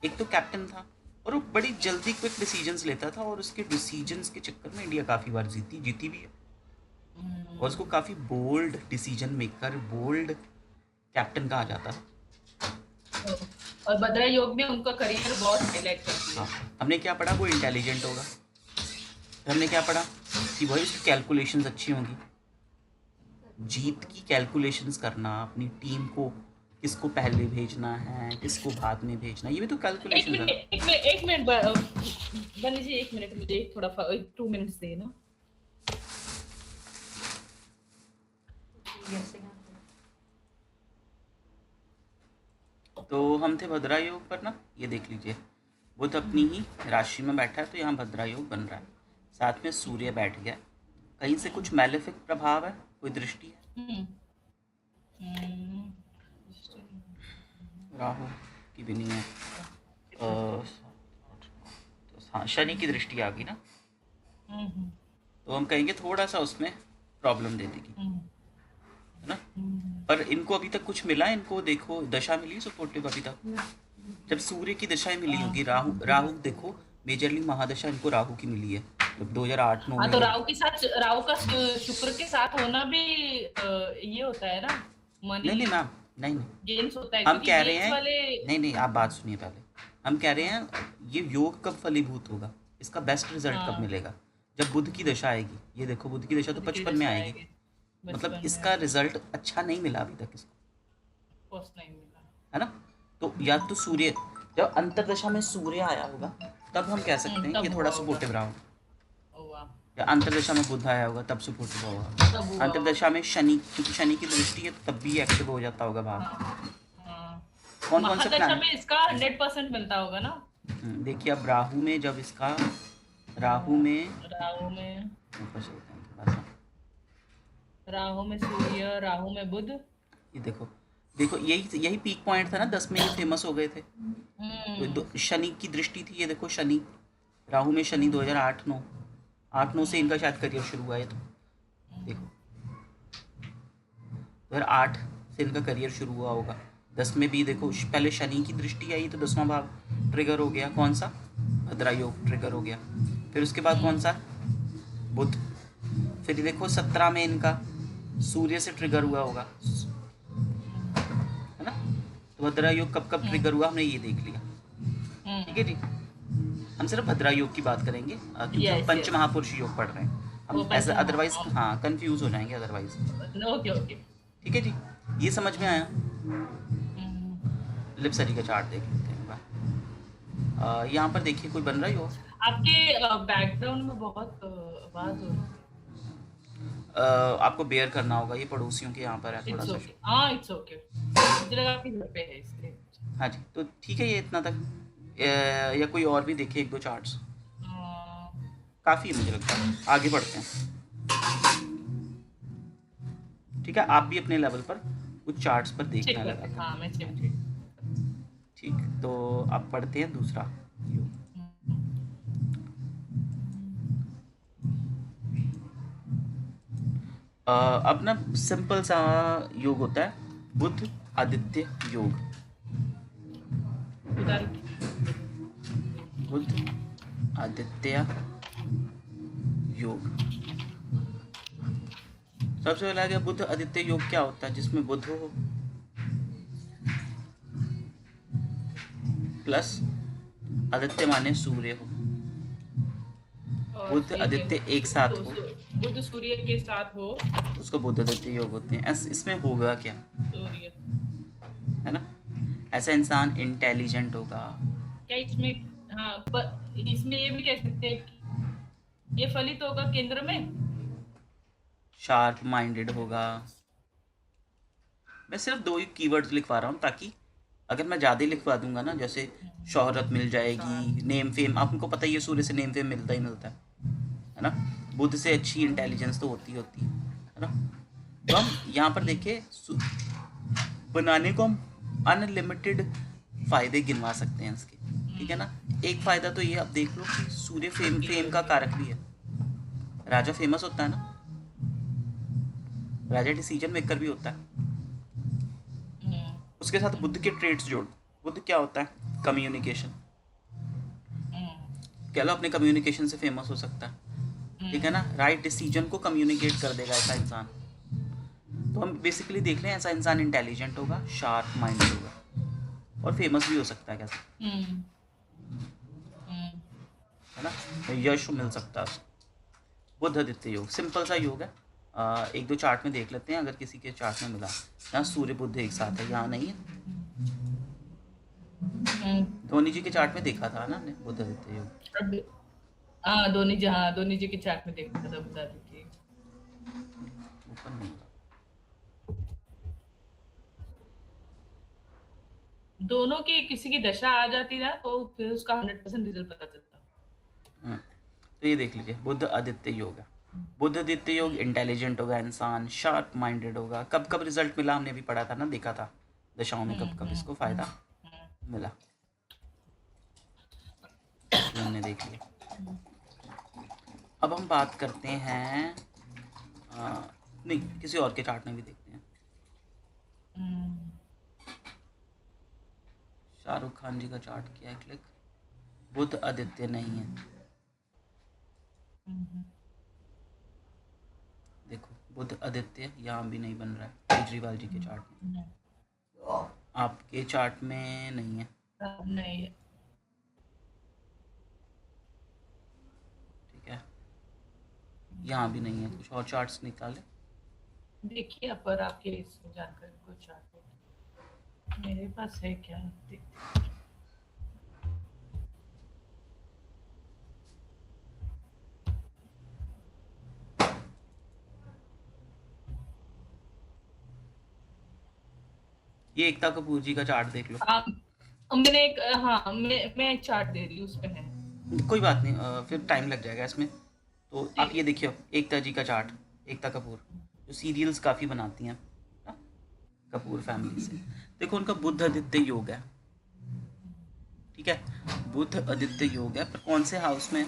S1: एक तो कैप्टन था, और वो बड़ी जल्दी क्विक डिसीजंस लेता था, और उसके डिसीजंस के चक्कर में इंडिया काफ़ी बार जीती जीती भी है। और
S2: हम्म।
S1: उसको काफ़ी bold decision maker, bold captain कहा जाता है।
S2: और भद्रा योग में उनका करियर बहुत हाईलाइट करती
S1: हाँ,
S2: है।
S1: हमने क्या पढ़ा, वो इंटेलिजेंट होगा। फिर हमने क्या पढ़ा कि वही उसकी कैलकुलेशंस अच्छी होंगी, जीत की कैलकुलेशंस करना, अपनी टीम को किसको पहले भेजना है, किसको बाद में भेजना, ये भी तो
S2: एक
S1: कैलकुलेशंस है
S2: मिनट,
S1: ना।
S2: एक मिनट बनी जी, 1 मिनट मुझे थोड़ा 2 मिनट्स देना।
S1: तो हम थे भद्रा योग पर ना, ये देख लीजिए, बुध अपनी ही राशि में बैठा है, तो यहाँ भद्रा योग बन रहा है। साथ में सूर्य बैठ गया, कहीं से कुछ मैलेफिक प्रभाव है, कोई दृष्टि है,
S2: हम्म, हम्म,
S1: राहु की भी नहीं है। अ, तो हाँ, शनि की दृष्टि आ गई ना,
S2: हम्म,
S1: तो हम कहेंगे थोड़ा सा उसमें प्रॉब्लम दे देगी,
S2: हम्म,
S1: है ना। पर इनको अभी तक कुछ मिला है, इनको देखो दशा मिली सपोर्टिव अभी तक। जब सूर्य की दशाएं मिली होगी, राहु राहु देखो, मेजरली महादशा इनको राहु की मिली है, जब 2008-9
S2: हाँ,
S1: में
S2: तो
S1: ये।
S2: राहु का शुक्र के साथ होना भी ये होता है ना,
S1: नहीं
S2: मनी
S1: नहीं मैम, नहीं नहीं,
S2: गेन्स होता है,
S1: हम
S2: क्योंकि
S1: कह रहे
S2: गेन्स
S1: हैं,
S2: वाले।
S1: नहीं नहीं आप बात सुनिए पहले। हम कह रहे हैं ये योग कब फलीभूत होगा, इसका बेस्ट रिजल्ट कब
S2: हाँ,
S1: मिलेगा, जब बुध की दशा आएगी। ये देखो बुध की दशा तो
S2: खुद की
S1: 55 में
S2: दशा
S1: आएगी,
S2: आएगी।
S1: मतलब
S2: बचपन में
S1: इसका
S2: आएगी।
S1: रिजल्ट अच्छा नहीं मिला अभी तक इसको,
S2: पोस्ट नहीं मिला।
S1: है ना। तो या तो सूर्य, जब अंतरदशा में सूर्य आया होगा तब हम कह सकते हैं कि ये
S2: तब
S1: थोड़ा
S2: हुआ होगा।
S1: सपोर्टिव रहा होगा,
S2: हुआ।
S1: या अंतरदशा में बुध आया होगा तब सपोर्टिव होगा।
S2: तब हुआ
S1: अंतरदशा
S2: होगा।
S1: में शनि, क्योंकि शनि की दृष्टि है तो तब भी एक्टिव हो जाता होगा भाव।
S2: हाँ, हाँ।
S1: कौन कौन से
S2: महादशा
S1: प्लान,
S2: में इसका 100% मिलता होगा ना।
S1: देखिए अब राहु में जब इसका, राहु में
S2: राहु में,
S1: ऊपर चलते हैं थोड़ा सा,
S2: राहु में सूर्य, राहु में बुध।
S1: ये देखो, देखो यही यही पीक पॉइंट था ना, 10 में ये फेमस हो गए थे। तो शनि की दृष्टि थी, ये देखो शनि, राहु में शनि 2008 9, 8 9 से इनका शायद करियर शुरू हुआ है। तो देखो 2008 से इनका करियर शुरू हुआ होगा। 10 में भी देखो पहले शनि की दृष्टि आई तो 10वां भाव ट्रिगर हो गया, कौन सा, भद्रा योग ट्रिगर हो गया। फिर उसके बाद कौन सा, बुध। फिर देखो 17 में इनका सूर्य से ट्रिगर हुआ होगा, है ना। तो भद्रा योग कब कब ट्रिगर हुआ हमने ये देख लिया, ठीक है जी। हम सिर्फ भद्रा योग की बात करेंगे क्योंकि हम पंच महापुरुष योग पढ़ रहे हैं, हम ऐसा अदरवाइज हाँ कंफ्यूज हो जाएंगे अदरवाइज।
S2: ओके ओके,
S1: ठीक है जी, ये समझ में आया। लिप्सरी का चार्ट देख लेते हैं। यहाँ पर देखिए कोई बन रही हो,
S2: आपके बैकग्राउंड में बहुत आवाज हो रही है।
S1: आपको बेयर करना होगा, ये पड़ोसियों के यहाँ पर है थोड़ा सा।
S2: हाँ इट्स ओके, मुझे लगा आपके घर पे है इसलिए।
S1: हाँ जी, तो ठीक है ये इतना तक। या कोई और भी देखे एक दो चार्ट्स, काफ़ी है मुझे लगता है, आगे बढ़ते हैं। ठीक है, आप भी अपने लेवल पर कुछ चार्ट्स पर देखना लगा।
S2: हाँ, मैं
S1: ठीक, तो आप पढ़ते हैं दूसरा योग। अब ना सिंपल सा योग होता है, बुध आदित्य योग। बुध आदित्य योग। सबसे पहले आ गया बुध आदित्य योग क्या होता है, जिसमें बुध हो प्लस आदित्य माने सूर्य हो, बुध आदित्य एक साथ हो,
S2: बुध सूर्य के साथ हो,
S1: उसको बुध आदित्य योग होते हैं। इसमें होगा क्या,
S2: सूर्य
S1: है ना, ऐसा इंसान इंटेलिजेंट होगा
S2: क्या इसमें। हाँ, पर इसमें ये भी कह सकते हैं कि ये फलित होगा केंद्र में,
S1: शार्प माइंडेड होगा। मैं सिर्फ 2 ही कीवर्ड्स लिखवा रहा हूँ ताकि अगर मैं ज़्यादा लिखवा दूंगा ना, जैसे शोहरत मिल जाएगी, नेम फेम, आपको पता ही है सूर्य से नेम फेम मिलता ही मिलता है ना। बुध से अच्छी इंटेलिजेंस तो होती है ना। तो हम यहाँ पर देखिए बनाने को हम अनलिमिटेड फायदे गिनवा सकते हैं इसके, ठीक है ना। एक फ़ायदा तो ये आप देख लो कि सूर्य फेम का कारक भी है, राजा फेमस होता है ना, राजा डिसीजन मेकर भी होता है। उसके साथ बुद्ध के ट्रेड्स जोड़, बुद्ध क्या होता है, कम्युनिकेशन, कह लो अपने कम्युनिकेशन से फेमस हो सकता है, ठीक है ना। राइट डिसीजन को कम्युनिकेट कर देगा ऐसा इंसान। तो हम बेसिकली देख रहे हैं ऐसा इंसान इंटेलिजेंट होगा, शार्प माइंड होगा और फेमस भी हो सकता है कैसे, है ना, यश मिल सकता है उसको। बुध आदित्य योग सिंपल सा योग है, एक दो चार्ट में देख लेते हैं अगर किसी के चार्ट में मिला। यहाँ सूर्य बुध एक साथ है, यहाँ नहीं है। धोनी जी के चार्ट में देखा था ना हमने बुध आदित्य योग।
S2: हाँ धोनी जी के चार्ट में देखा था, बता दीजिए।
S1: ऊपर नहीं होगा,
S2: दोनों की किसी की दशा आ जाती ना तो फिर उसका 100% रिजल्ट पता चलता।
S1: तो ये देख लीजिए बुध आदित्य योग है। बुध आदित्य योग इंटेलिजेंट होगा इंसान, शार्प माइंडेड होगा। कब कब रिजल्ट मिला हमने भी पढ़ा था ना, देखा था दशाओं में कब कब इसको फायदा मिला, हमने देख लिया। अब हम बात करते हैं नहीं किसी और के चार्ट में भी देखते हैं। शाहरुख खान जी का चार्ट किया है क्लिक, बुध आदित्य नहीं है। देखो बुध आदित्य यहाँ भी नहीं बन रहा है, केजरीवाल जी के चार्ट में, आपके चार्ट में नहीं है,
S2: नहीं है।
S1: ठीक है, यहाँ भी नहीं है। कुछ और चार्ट्स निकाले,
S2: देखिए पर आपके इसमें जानकारी को चार्ट मेरे पास है क्या,
S1: ये एकता कपूर जी का चार्ट देख लो।
S2: मैंने एक मैं एक चार्ट दे रही हूँ, उसमें है।
S1: कोई बात नहीं, फिर टाइम लग जाएगा इसमें। तो आप ये देखिए एकता जी का चार्ट, एकता कपूर जो जो सीरियल्स काफ़ी बनाती हैं ना, कपूर फैमिली से। देखो उनका बुध आदित्य योग है, ठीक है, बुध आदित्य योग है, पर कौन से हाउस में?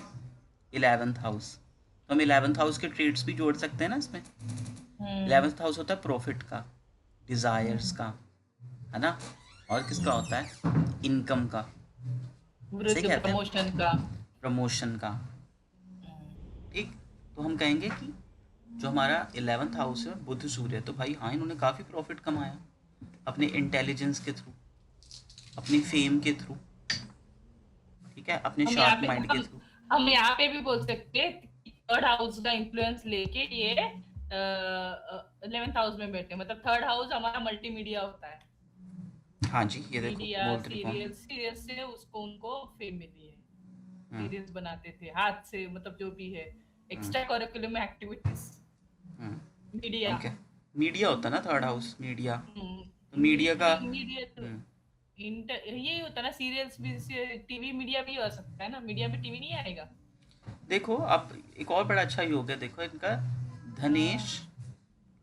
S1: 11th house. तो हम 11th हाउस के ट्रेड्स भी जोड़ सकते हैं ना इसमें। 11th हाउस होता है प्रॉफिट का, डिज़ायर्स का, है ना, और किसका होता है? इनकम का। सही
S2: वृद्ध
S1: कहते हैं,
S2: प्रमोशन का।
S1: प्रमोशन का। ठीक, तो हम कहेंगे कि जो हमारा 11th हाउस है बुध सूर्य, तो भाई हाँ इन्होंने काफ़ी प्रॉफिट कमाया अपने इंटेलिजेंस के थ्रू, अपनी फेम के थ्रू, ठीक है, अपने
S2: हम यहाँ
S1: शार्प
S2: पे
S1: माइंड के थ्रू।
S2: हम यहाँ पे भी बोल सकते हैं थर्ड हाउस का इन्फ्लुएंस लेके ये 11th हाउस में बैठे, मतलब थर्ड हाउस हमारा मल्टीमीडिया होता है।
S1: हाँ जी, ये देखो
S2: मीडिया,
S1: मूल त्रिकोण।
S2: सीरियल सीरियल से उसको उनको फेम मिली है।
S1: हम्म।
S2: सीरियल्स बनाते थे हाथ से, मतलब जो भी है
S1: हम्म।
S2: Extra curriculum activities.
S1: हम्म।
S2: मीडिया।
S1: हम क्या, मीडिया होता है ना थर्ड हाउस, मीडिया। तो मीडिया का।
S2: मीडिया तो
S1: हम्म।
S2: यही होता है ना, सीरियल्स भी, टीवी मीडिया भी हो सकता है ना, मीडिया में टीवी नहीं आएगा।
S1: देखो अब एक और बड़ा अच्छा योग है, देखो इनका धनेश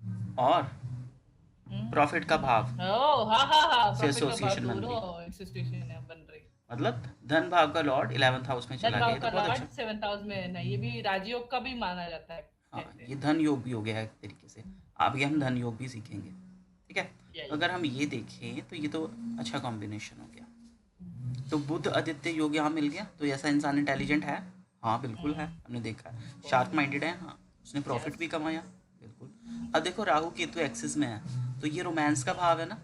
S2: हाँ।
S1: और
S2: हम्म।
S1: प्रॉफिट का भाव
S2: ओ हाँ हाँ हाँ,
S1: से
S2: प्रॉफिट का भाव
S1: एसोसिएशन बन रही,
S2: दोनों एसोसिएशन है बन रही।
S1: मतलब धन भाव का लॉर्ड 11th हाउस में
S2: धन
S1: चला गया,
S2: भाव
S1: ये तो
S2: का
S1: बहुत
S2: लॉर्ड
S1: अच्छा।
S2: 7th हाउस में है ना, ये भी राजयोग का भी माना जाता है,
S1: हाँ,
S2: कहते
S1: ये
S2: हैं।
S1: धन योग भी हो गया है एक तरीके से। आगे हम धन योग भी सीखेंगे, ठीक है। तो
S2: यही।
S1: अगर हम ये देखें तो ये तो अच्छा कॉम्बिनेशन हो गया। तो बुध आदित्य योग यहाँ मिल गया, तो ऐसा इंसान इंटेलिजेंट है? हाँ बिल्कुल है, हमने देखा है, शार्प माइंडेड है, हाँ, उसने प्रॉफिट
S2: यस।
S1: भी कमाया, बिल्कुल। अब देखो राहु केतु एक्सिस में है, तो ये रोमांस का भाव है ना,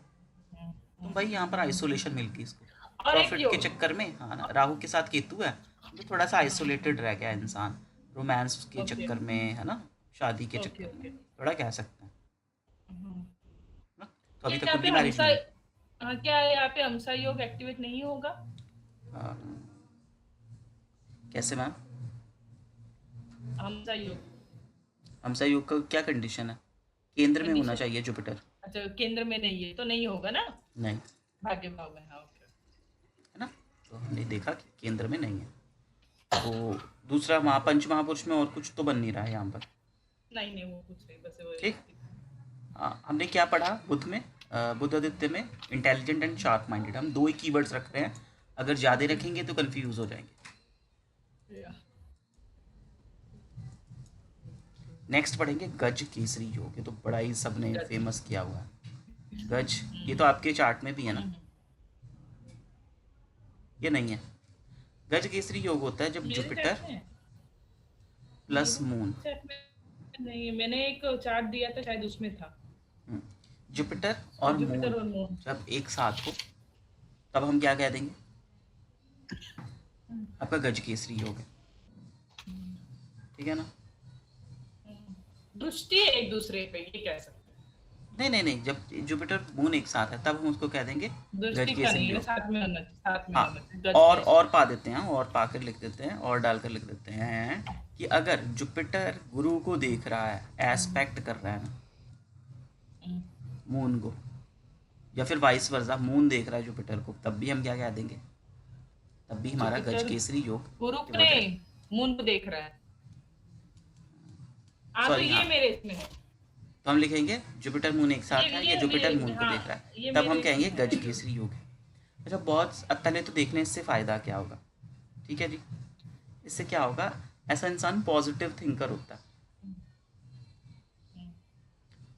S1: तो भाई यहाँ पर आइसोलेशन मिल गई इसको,
S2: और एक
S1: प्रॉफिट के
S2: योग।
S1: चक्कर में, हाँ ना, राहु के साथ केतु है, तो थोड़ा सा आइसोलेटेड रह गया इंसान, रोमांस के
S2: ओके
S1: चक्कर में, है ना, शादी के
S2: ओके
S1: चक्कर में,
S2: ओके।
S1: थोड़ा कह सकते हैं ना। तो अभी
S2: क्या
S1: तक
S2: यहाँ पे
S1: उनकी मैरिज
S2: हमसा,
S1: नहीं हुई।
S2: हाँ, क्या यहाँ पे हमसा योग एक्टिवेट नहीं होगा?
S1: हाँ, कैसे मैम?
S2: हमसा योग
S1: हमसा योग का क्या कंडीशन है? केंद्र में होना
S2: कंडीशन।
S1: चाहिए जुपिटर।
S2: अच्छा, केंद्र में नहीं है तो नहीं होगा ना।
S1: नहीं,
S2: भाग्य भाव में, हाँ ओके।
S1: है ना, तो हमने देखा कि केंद्र में नहीं है। तो दूसरा पंच महापुरुष में और कुछ तो बन नहीं रहा है यहाँ पर।
S2: नहीं नहीं, वो कुछ नहीं, बस वो
S1: ठीक,
S2: एक।
S1: हमने क्या पढ़ा बुध में, बुध आदित्य में इंटेलिजेंट एंड शार्प माइंडेड, हम दो ही कीवर्ड्स रख रहे हैं, अगर ज़्यादा रखेंगे तो कंफ्यूज हो जाएंगे।
S2: या।
S1: नेक्स्ट पढ़ेंगे गज केसरी योग, ये तो बड़ा ही सबने
S2: गज।
S1: फेमस किया हुआ है। गज, ये तो आपके चार्ट में भी है ना,
S2: हम्म,
S1: ये नहीं है। गज केसरी योग होता है जब
S2: मेरे
S1: जुपिटर
S2: चार्ट में,
S1: प्लस
S2: मेरे
S1: मून,
S2: चार्ट में नहीं है, मैंने एक चार्ट दिया था शायद उसमें था।
S1: जुपिटर
S2: और
S1: और मून
S2: जुपिटर और मून।
S1: जब एक साथ हो तब हम क्या कह देंगे? आपका गज केसरी योग है, ठीक है ना।
S2: दृष्टि है एक दूसरे पे, ये कह सकते
S1: नहीं नहीं नहीं, जब जुपिटर मून एक साथ है तब हम उसको कह देंगे
S2: हैं।
S1: गज
S2: दृष्टि का
S1: केसरी
S2: नहीं है,
S1: योग।
S2: साथ में होना चाहिए, साथ में
S1: हाँ,
S2: होना चाहिए, गज के।
S1: और पा देते हैं, और पाकर लिख देते हैं, और डालकर लिख देते हैं कि अगर जुपिटर गुरु को देख रहा है, एस्पेक्ट कर रहा है ना मून को, या फिर वाइस वर्सा मून देख रहा है जुपिटर को, तब भी हम क्या कह देंगे? तब भी हमारा गज
S2: जुपिटर
S1: केसरी योग
S2: गुरु को
S1: हो
S2: नहीं,
S1: जाएगा।
S2: मून को देख रहा है। हाँ तो
S1: सॉरी,
S2: ये
S1: हाँ,
S2: मेरे इसमें है।
S1: तो हम लिखेंगे जुपिटर मून एक साथ है या
S2: ये
S1: जुपिटर
S2: मेरे,
S1: मून को
S2: हाँ
S1: देख रहा है,
S2: ये
S1: तब
S2: मेरे
S1: हम कहेंगे
S2: इसमें
S1: गज
S2: है।
S1: केसरी योग है। अच्छा, बहुत पहले तो देखने इससे फ़ायदा क्या होगा, ठीक है जी। इससे क्या होगा, ऐसा इंसान पॉजिटिव थिंकर होता है,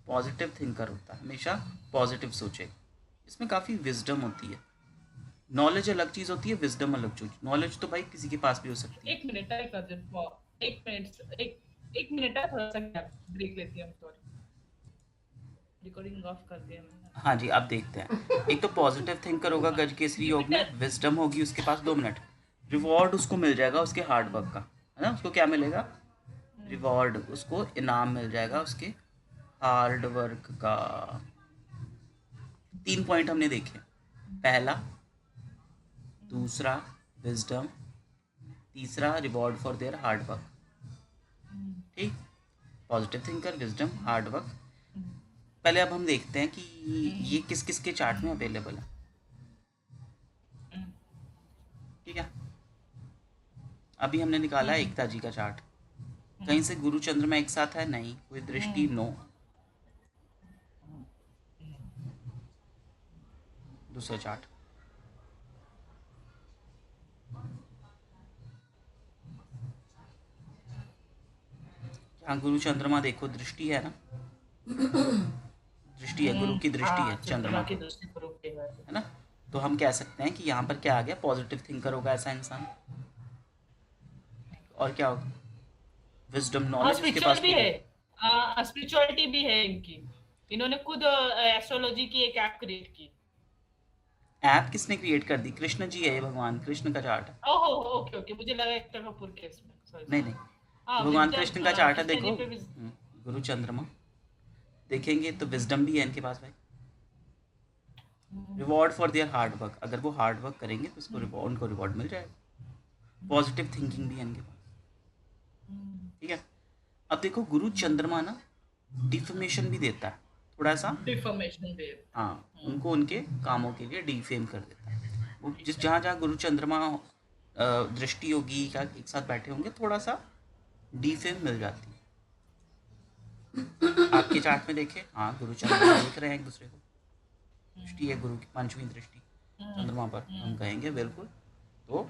S1: पॉजिटिव थिंकर होता है, हमेशा पॉजिटिव सोचे, इसमें काफ़ी विजडम होती है। नॉलेज अलग चीज़ होती है, विजडम अलग चीज़। नॉलेज तो भाई किसी के पास भी हो सकती है।
S2: एक मिनट टाइप कर दे, एक मिनट, एक मिनट है, थोड़ा सा ब्रेक लेती हूँ, सॉरी। रिकॉर्डिंग ऑफ कर दिया मैंने।
S1: हाँ जी, अब देखते हैं। एक तो पॉजिटिव थिंकर होगा गज केसरी योग में,
S2: जुपिटर।
S1: विजडम होगी उसके पास, 2 मिनट, रिवॉर्ड उसको मिल जाएगा उसके हार्ड वर्क का, है ना, उसको क्या मिलेगा? रिवॉर्ड, उसको इनाम मिल जाएगा उसके हार्ड वर्क का। 3 पॉइंट हमने देखे, पहला, दूसरा विजडम, तीसरा reward for their hard work. ठीक, positive thinker, wisdom, hard work. पहले अब हम देखते हैं कि ये किस किस के चार्ट में अवेलेबल है, ठीक है। अभी हमने निकाला है एकता जी का चार्ट, कहीं से गुरु चंद्रमा एक साथ है? नहीं, कोई दृष्टि? नो। दूसरा चार्ट। यहाँ गुरु चंद्रमा देखो, दृष्टि है ना, दृष्टि है, गुरु की दृष्टि है
S2: हाँ,
S1: चंद्रमा
S2: चंद्रमा की
S1: पर,
S2: दृष्टि गुरु के है।
S1: है ना। तो हम कह सकते हैं कि यहाँ पर क्या आ गया, पॉजिटिव थिंकर होगा ऐसा इंसान। और क्या होगा, विजडम,
S2: हाँ,
S1: नॉलेज उसके
S2: स्पिरिचुअल
S1: पास
S2: भी
S1: होगी।
S2: है। स्पिरिचुअलिटी भी है इनकी। इन्होंने खुद एस्ट्रोलॉजी की एक ऐप क्रिएट की।
S1: ऐप किसने क्रिएट कर दी, कृष्ण जी है, ये भगवान कृष्ण का चार्ट है।
S2: ओहो, ओके ओके, मुझे लगा एकता कपूर के इसमें, सॉरी
S1: नहीं
S2: सॉरी।
S1: नहीं,
S2: हाँ,
S1: तो भगवान
S2: विजडम,
S1: कृष्ण का चार्ट है,
S2: कृष्ण जी
S1: देखो।
S2: पे
S1: गुरु चंद्रमा देखेंगे तो विजडम भी है इनके पास भाई। Reward for their hard work, अगर वो हार्ड वर्क करेंगे तो उसको रिवॉर्ड, उनको रिवॉर्ड मिल जाएगा। पॉजिटिव थिंकिंग भी है इनके पास, ठीक है। अब देखो गुरु चंद्रमा ना डिफर्मेशन भी देता है थोड़ा सा।
S2: डिफॉर्मेशन भी।
S1: हाँ, उनको उनके कामों के लिए डिफेम कर देता है वो। जिस जहाँ जहाँ गुरु चंद्रमा दृष्टि होगी या एक साथ बैठे होंगे, थोड़ा सा डिफेम मिल जाती है। आपके चार्ट में देखें, हाँ गुरु चंद्रमा देख रहे हैं एक दूसरे को, दृष्टि है गुरु की, पंचवीं दृष्टि चंद्रमा पर, हम कहेंगे बिल्कुल। तो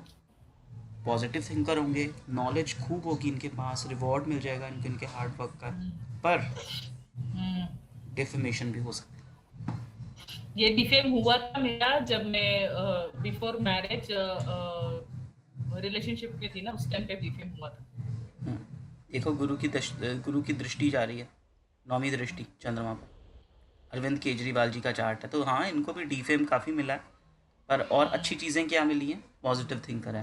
S1: पॉजिटिव थिंकर होंगे, नॉलेज खूब होगी इनके पास, रिवॉर्ड मिल जाएगा इनके इनके हार्ड वर्क का। पर डिफेमेशन भी हो सकती है।
S2: ये डिफेम हुआ था मेरा जब मैं बिफोर मैरिज रिलेशनशिप में थी ना, उस टाइम पे डिफेम हुआ था।
S1: देखो गुरु की दृष्टि जा रही है, नौवीं दृष्टि चंद्रमा पर। अरविंद केजरीवाल जी का चार्ट है, तो हाँ इनको भी डीफेम काफ़ी मिला है। पर और अच्छी चीज़ें क्या मिली हैं, पॉजिटिव थिंकर है,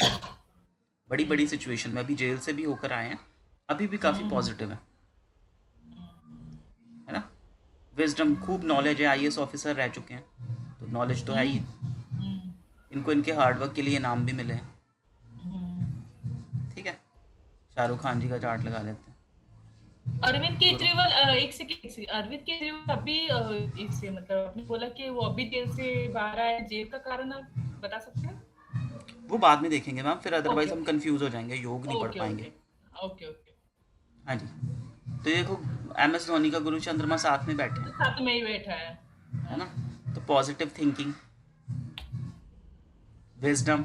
S1: बड़ी बड़ी सिचुएशन में, अभी जेल से भी होकर आए हैं, अभी भी काफ़ी पॉजिटिव है ना। विजडम, खूब नॉलेज है, आईएएस ऑफिसर रह चुके हैं, तो नॉलेज तो है ही। इनको इनके हार्डवर्क के लिए नाम भी मिले हैं, ठीक है। शाहरुख खान जी का चार्ट लगा लेते हैं।
S2: अरविंद
S1: गुरु,
S2: केजरीवाल, एक सेकंड, अरविंद केजरीवाल अभी इससे मतलब आपने बोला कि वो अभी जेल से बाहर आए, जेल का कारण आप बता सकते हैं?
S1: वो बाद में देखेंगे मैम, फिर
S2: ओके
S1: अदरवाइज हम
S2: ओके
S1: कंफ्यूज हो जाएंगे, योग नहीं पढ़
S2: ओके
S1: पाएंगे।
S2: Okay okay okay.
S1: हाँ जी। तो ये देखो, MS धोनी का गुरु चंद्रमा साथ में बैठे हैं,
S2: साथ में ही बैठा है।
S1: है ना। तो positive thinking, wisdom,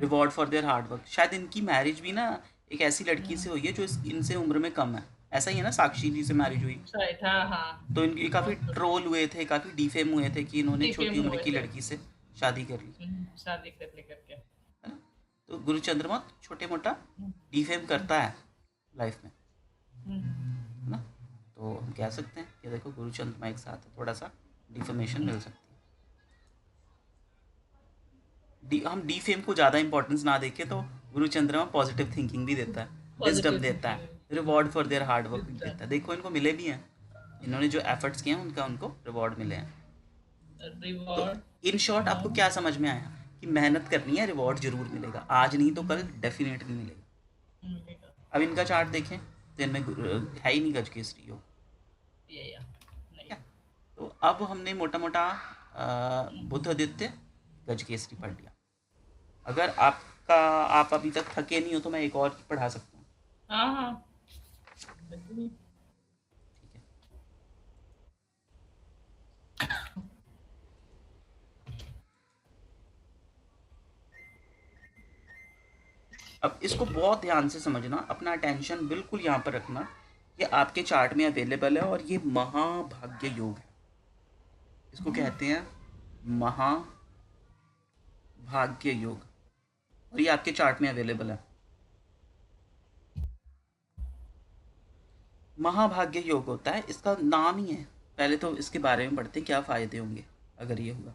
S1: reward for their hard work. शायद इनकी मैरिज भी ना एक ऐसी लड़की से हुई है जो इनसे उम्र में कम है, ऐसा ही है ना, साक्षी जी से मैरिज हुई।
S2: शायद, हाँ हाँ।
S1: तो इनकी काफ़ी ट्रोल हुए थे, काफ़ी डिफेम हुए थे कि इन्होंने छोटी
S2: डिफेम
S1: उम्र
S2: हुए
S1: की
S2: थे।
S1: लड़की से शादी कर ली,
S2: शादी करने करके।
S1: है ना। तो गुरु चंद्रमा छोटे मोटा डिफेम करता है लाइफ में, है ना। तो हम कह सकते हैं कि देखो गुरु चंद्रमा एक साथ है, थोड़ा सा डिफर्मेशन मिल सकती है। हम डी फेम को ज़्यादा इंपॉर्टेंस ना देखें तो गुरु चंद्रमा पॉजिटिव थिंकिंग भी देता है, विजडम
S2: पॉजिटिव
S1: देता है,
S2: thinking.
S1: Reward for their hard work भी देता है। देखो इनको मिले भी हैं, इन्होंने जो एफर्ट्स किए हैं उनका उनको रिवॉर्ड मिले हैं। तो
S2: रिवॉर्ड।
S1: इन शॉर्ट आपको क्या समझ में आया कि मेहनत करनी है, रिवॉर्ड जरूर मिलेगा, आज नहीं तो कल डेफिनेटली मिलेगा। अब इनका चार्ट देखें तो इनमें है ही नहीं गज केसरी योग,
S2: ये
S1: ठीक
S2: नहीं।
S1: है। तो अब हमने मोटा मोटा बुध आदित्य गज केसरी पढ़ लिया। अगर आप अभी तक थके नहीं हो तो मैं एक और पढ़ा सकता हूँ,
S2: हाँ हाँ। बिल्कुल।
S1: ठीक है। अब इसको बहुत ध्यान से समझना, अपना अटेंशन बिल्कुल यहाँ पर रखना। ये आपके चार्ट में अवेलेबल है और ये महाभाग्य योग है, इसको कहते हैं महाभाग्य योग, और ये आपके चार्ट में अवेलेबल है। महाभाग्य योग होता है, इसका नाम ही है। पहले तो इसके बारे में पढ़ते हैं, क्या फ़ायदे होंगे अगर ये हुआ।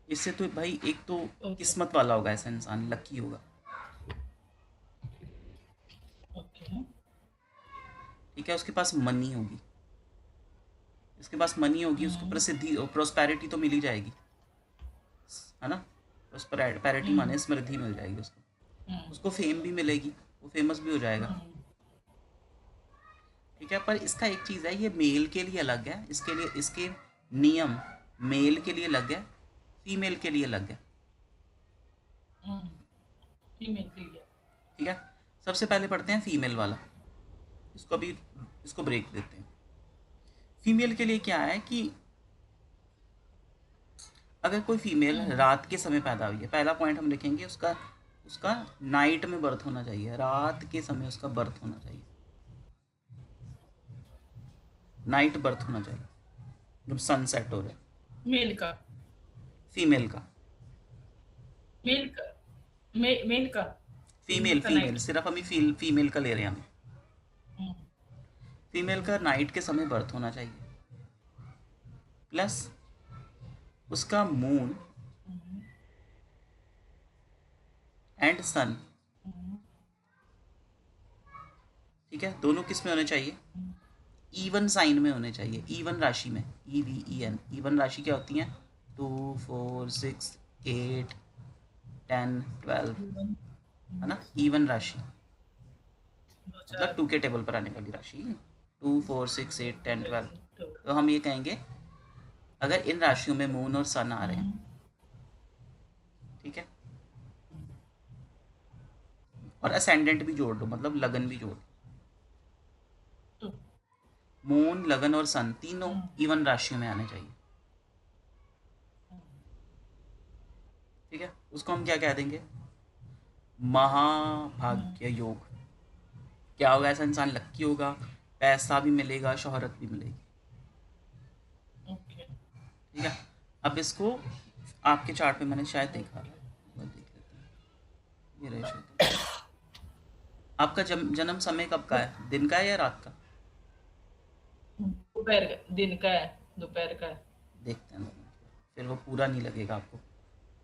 S1: इससे तो भाई एक तो
S2: ओके
S1: किस्मत वाला होगा, ऐसा इंसान लकी होगा,
S2: ओके।
S1: ठीक है। उसके पास मनी होगी, इसके पास मनी होगी, उसको प्रसिद्धि और प्रोस्पैरिटी तो मिल ही जाएगी, है ना। प्रोस्पैरिटी माने समृद्धि मिल जाएगी उसको, उसको फेम भी मिलेगी, वो फेमस भी हो जाएगा, ठीक है। पर इसका एक चीज़ है, ये मेल के लिए अलग है, इसके लिए इसके नियम मेल के लिए अलग है, फीमेल के लिए अलग है,
S2: फीमेल क्लियर।
S1: ठीक है। सबसे पहले पढ़ते हैं फीमेल वाला, इसको अभी इसको ब्रेक देते हैं। फीमेल के लिए क्या है कि अगर कोई फीमेल रात के समय पैदा हुई है, पहला पॉइंट हम लिखेंगे उसका, उसका नाइट में बर्थ होना चाहिए, रात के समय उसका बर्थ होना चाहिए, नाइट बर्थ होना चाहिए, जब सनसेट हो रहा है।
S2: मेल का
S1: फीमेल का,
S2: मेल का मेल का फीमेल
S1: फीमेल
S2: का
S1: फीमेल
S2: नाइट।
S1: सिर्फ हम फीमेल का ले रहे हैं हम। फीमेल का नाइट के समय बर्थ होना चाहिए, प्लस उसका मून एंड सन, ठीक है, दोनों किस में होने चाहिए, इवन साइन में होने चाहिए, इवन राशि में, EVEN। इवन राशि क्या होती हैं, 2 4 6 8 10 12, है ना, इवन राशि
S2: दो
S1: मतलब
S2: चार
S1: 2 के टेबल पर आने वाली राशि, 2 4 6 8 10 12।
S2: तो
S1: तो हम ये कहेंगे अगर इन राशियों में मून और सन आ रहे हैं, ठीक है, और असेंडेंट भी जोड़ दो, मतलब लगन भी जोड़ दो,
S2: तो
S1: मून लगन और सन तीनों इवन राशियों में आने चाहिए, ठीक है, उसको हम क्या कह देंगे, महाभाग्य योग। क्या होगा, ऐसा इंसान लक्की होगा, पैसा भी मिलेगा, शोहरत भी मिलेगी,
S2: ओके
S1: ठीक है। अब इसको आपके चार्ट पे मैंने शायद देखा है, वो देख लेते हैं, ये रहे शायद। आपका जन्म समय कब का है, दिन का है या रात का,
S2: दोपहर का, दिन का है, दोपहर का है।
S1: देखते हैं, फिर वो पूरा नहीं लगेगा आपको,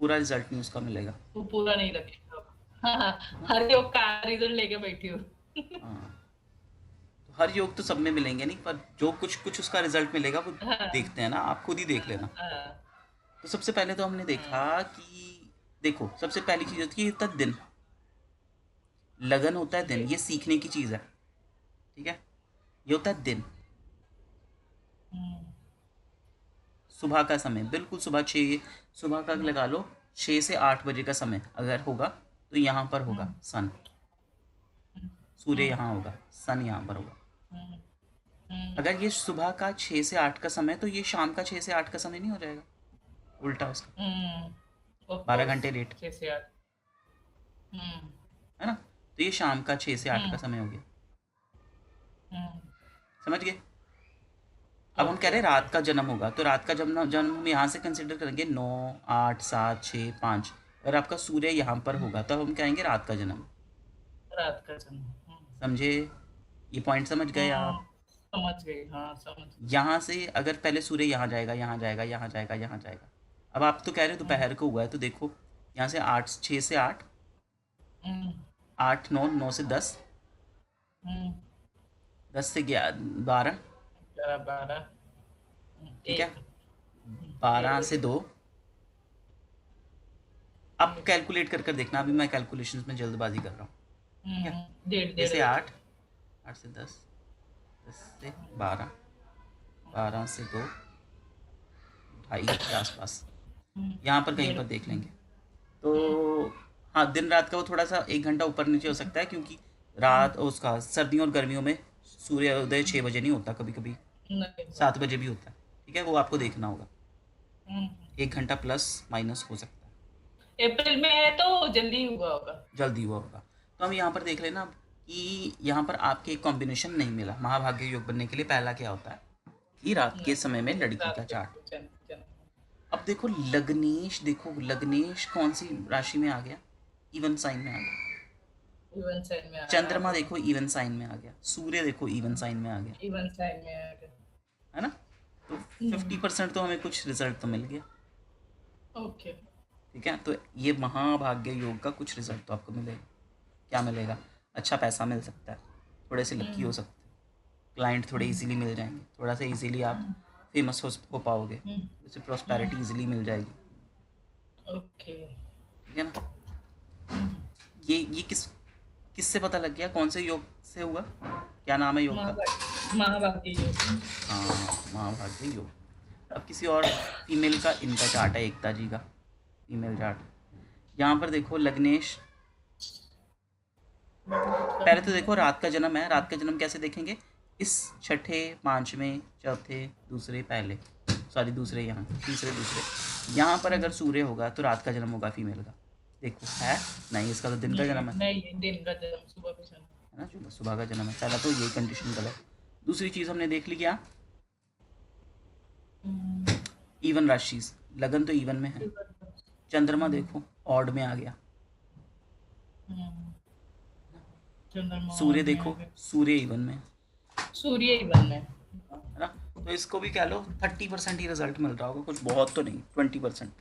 S1: पूरा रिजल्ट नहीं उसका मिलेगा,
S2: वो पूरा नहीं लगेगा। हाँ,
S1: है ना।
S2: हर योग का रीजन लेके बैठी हूँ।
S1: हाँ, तो हर योग तो सब में मिलेंगे नहीं, पर जो कुछ कुछ उसका रिजल्ट मिलेगा वो
S2: हाँ
S1: देखते हैं ना, आप खुद ही देख लेना।
S2: हाँ
S1: तो सबसे पहले तो हमने देखा कि देखो, सबसे पहली चीज़ होती है, ये होता है दिन, लगन होता है दिन, ये सीखने की चीज़ है, ठीक है, ये होता है दिन, सुबह का समय, बिल्कुल सुबह 6, सुबह का लगा लो 6 से 8 बजे का समय अगर होगा, तो यहाँ पर होगा सन, सूर्य यहाँ होगा, सन यहाँ पर होगा। अगर ये सुबह का 6 से 8 का समय, तो ये शाम का 6 से 8 का समय नहीं हो जाएगा, उल्टा उसका,
S2: ऑफ
S1: 12
S2: कोर्स
S1: घंटे लेट,
S2: 6 से 8।
S1: है ना, तो ये शाम का 6 से 8 का समय हो गया, समझ गए। अब हम कह रहे
S2: ओके
S1: हैं रात का जन्म होगा, तो रात का जन्म जन्म हम यहाँ से कंसिडर करेंगे 9 8 7 6 5, और आपका सूर्य यहाँ पर होगा, तो हम कहेंगे रात का जन्म,
S2: रात का जन्म।
S1: समझे, ये पॉइंट समझ गए आप।
S2: समझ गई, हाँ समझ गई।
S1: यहाँ से अगर पहले सूर्य यहाँ जाएगा, यहाँ जाएगा, यहाँ जाएगा, यहाँ जाएगा, अब आप तो कह रहे हो दोपहर को हुआ है, तो देखो यहाँ से 8 6 से 8, 8 9 9 से 10, 10 से 12,
S2: 12
S1: ठीक है,
S2: एक
S1: 12
S2: एक
S1: से 2, आप कैलकुलेट कर कर देखना, अभी मैं कैलकुलेशन में जल्दबाजी कर रहा हूँ, ठीक है,
S2: डेढ़
S1: 6
S2: डेढ़
S1: से
S2: बजे।
S1: 8, 8 से 10, 10 से 12, 12 से 2, 2:30 के आसपास, यहाँ पर कहीं
S2: डेढ़।
S1: पर देख लेंगे। तो हाँ, दिन रात का वो थोड़ा सा 1 घंटा ऊपर नीचे हो सकता है, क्योंकि रात उसका सर्दियों और गर्मियों में सूर्योदय 6 बजे नहीं होता, कभी कभी
S2: नहीं
S1: 7 बजे भी होता है, ठीक है, वो आपको देखना होगा,
S2: हम्म,
S1: 1 घंटा प्लस माइनस हो सकता है,
S2: अप्रैल में है तो जल्दी हुआ होगा।
S1: जल्दी हुआ होगा। तो हम यहाँ पर देख लेना कि यहाँ पर आपके एक कॉम्बिनेशन नहीं मिला, महाभाग्य योग बनने के लिए पहला क्या होता है कि रात के समय में
S2: नहीं
S1: लड़की का
S2: रात
S1: चार्ट।
S2: को जन्म।
S1: अब देखो लग्नेश, देखो लग्नेश कौन सी राशि में आ गया, इवन साइन में आ गया,
S2: इवन साइन में आ रहा
S1: चंद्रमा
S2: है।
S1: देखो इवन साइन में आ गया, सूर्य देखो इवन साइन में आ गया,
S2: इवन साइन में आ गया।
S1: है ना, तो 50% तो हमें कुछ रिजल्ट तो मिल गया,
S2: ओके
S1: ठीक है। तो ये महाभाग्य योग का कुछ रिजल्ट तो आपको मिलेगा, क्या मिलेगा, अच्छा पैसा मिल सकता है, थोड़े से लक्की हो सकते हैं, क्लाइंट थोड़े इजीली मिल जाएंगे, थोड़ा सा इजीली आप फेमस हो पाओगे, जैसे प्रॉस्पेरिटी इजीली मिल जाएगी,
S2: ओके।
S1: ठीक है ना। ये किससे पता लग गया, कौन से योग से हुआ, क्या नाम है योग का,
S2: महाभारती योग।
S1: हाँ, महाभाग्य योग। अब किसी और फीमेल का इनका चार्ट है, एकता जी का फीमेल चार्ट, यहाँ पर देखो लग्नेश, पहले तो देखो रात का जन्म है, रात का जन्म कैसे देखेंगे, इस छठे, पांचवें, चौथे, दूसरे, पहले, सॉरी दूसरे, यहाँ तीसरे दूसरे। यहाँ पर अगर सूर्य होगा तो रात का जन्म होगा फीमेल का। देखो है नहीं, इसका तो दिन का जन्म है
S2: नहीं, दिन का जन्म, सुबह का जन्म।
S1: है ना, जो सुबह का जन्म है। पहला तो ये कंडीशन गलत। दूसरी चीज़ हमने देख ली क्या,
S2: हम्म,
S1: इवन राशि, लगन तो इवन में है। चंद्रमा देखो ऑड में आ गया,
S2: हम्म, चंद्रमा
S1: सूर्य
S2: और में आ
S1: देखो
S2: गया।
S1: सूर्य इवन में है
S2: सूर्य ही बन है।
S1: ना। तो इसको भी कह लो 30% ही रिजल्ट मिल रहा होगा, कुछ बहुत तो नहीं, 20%।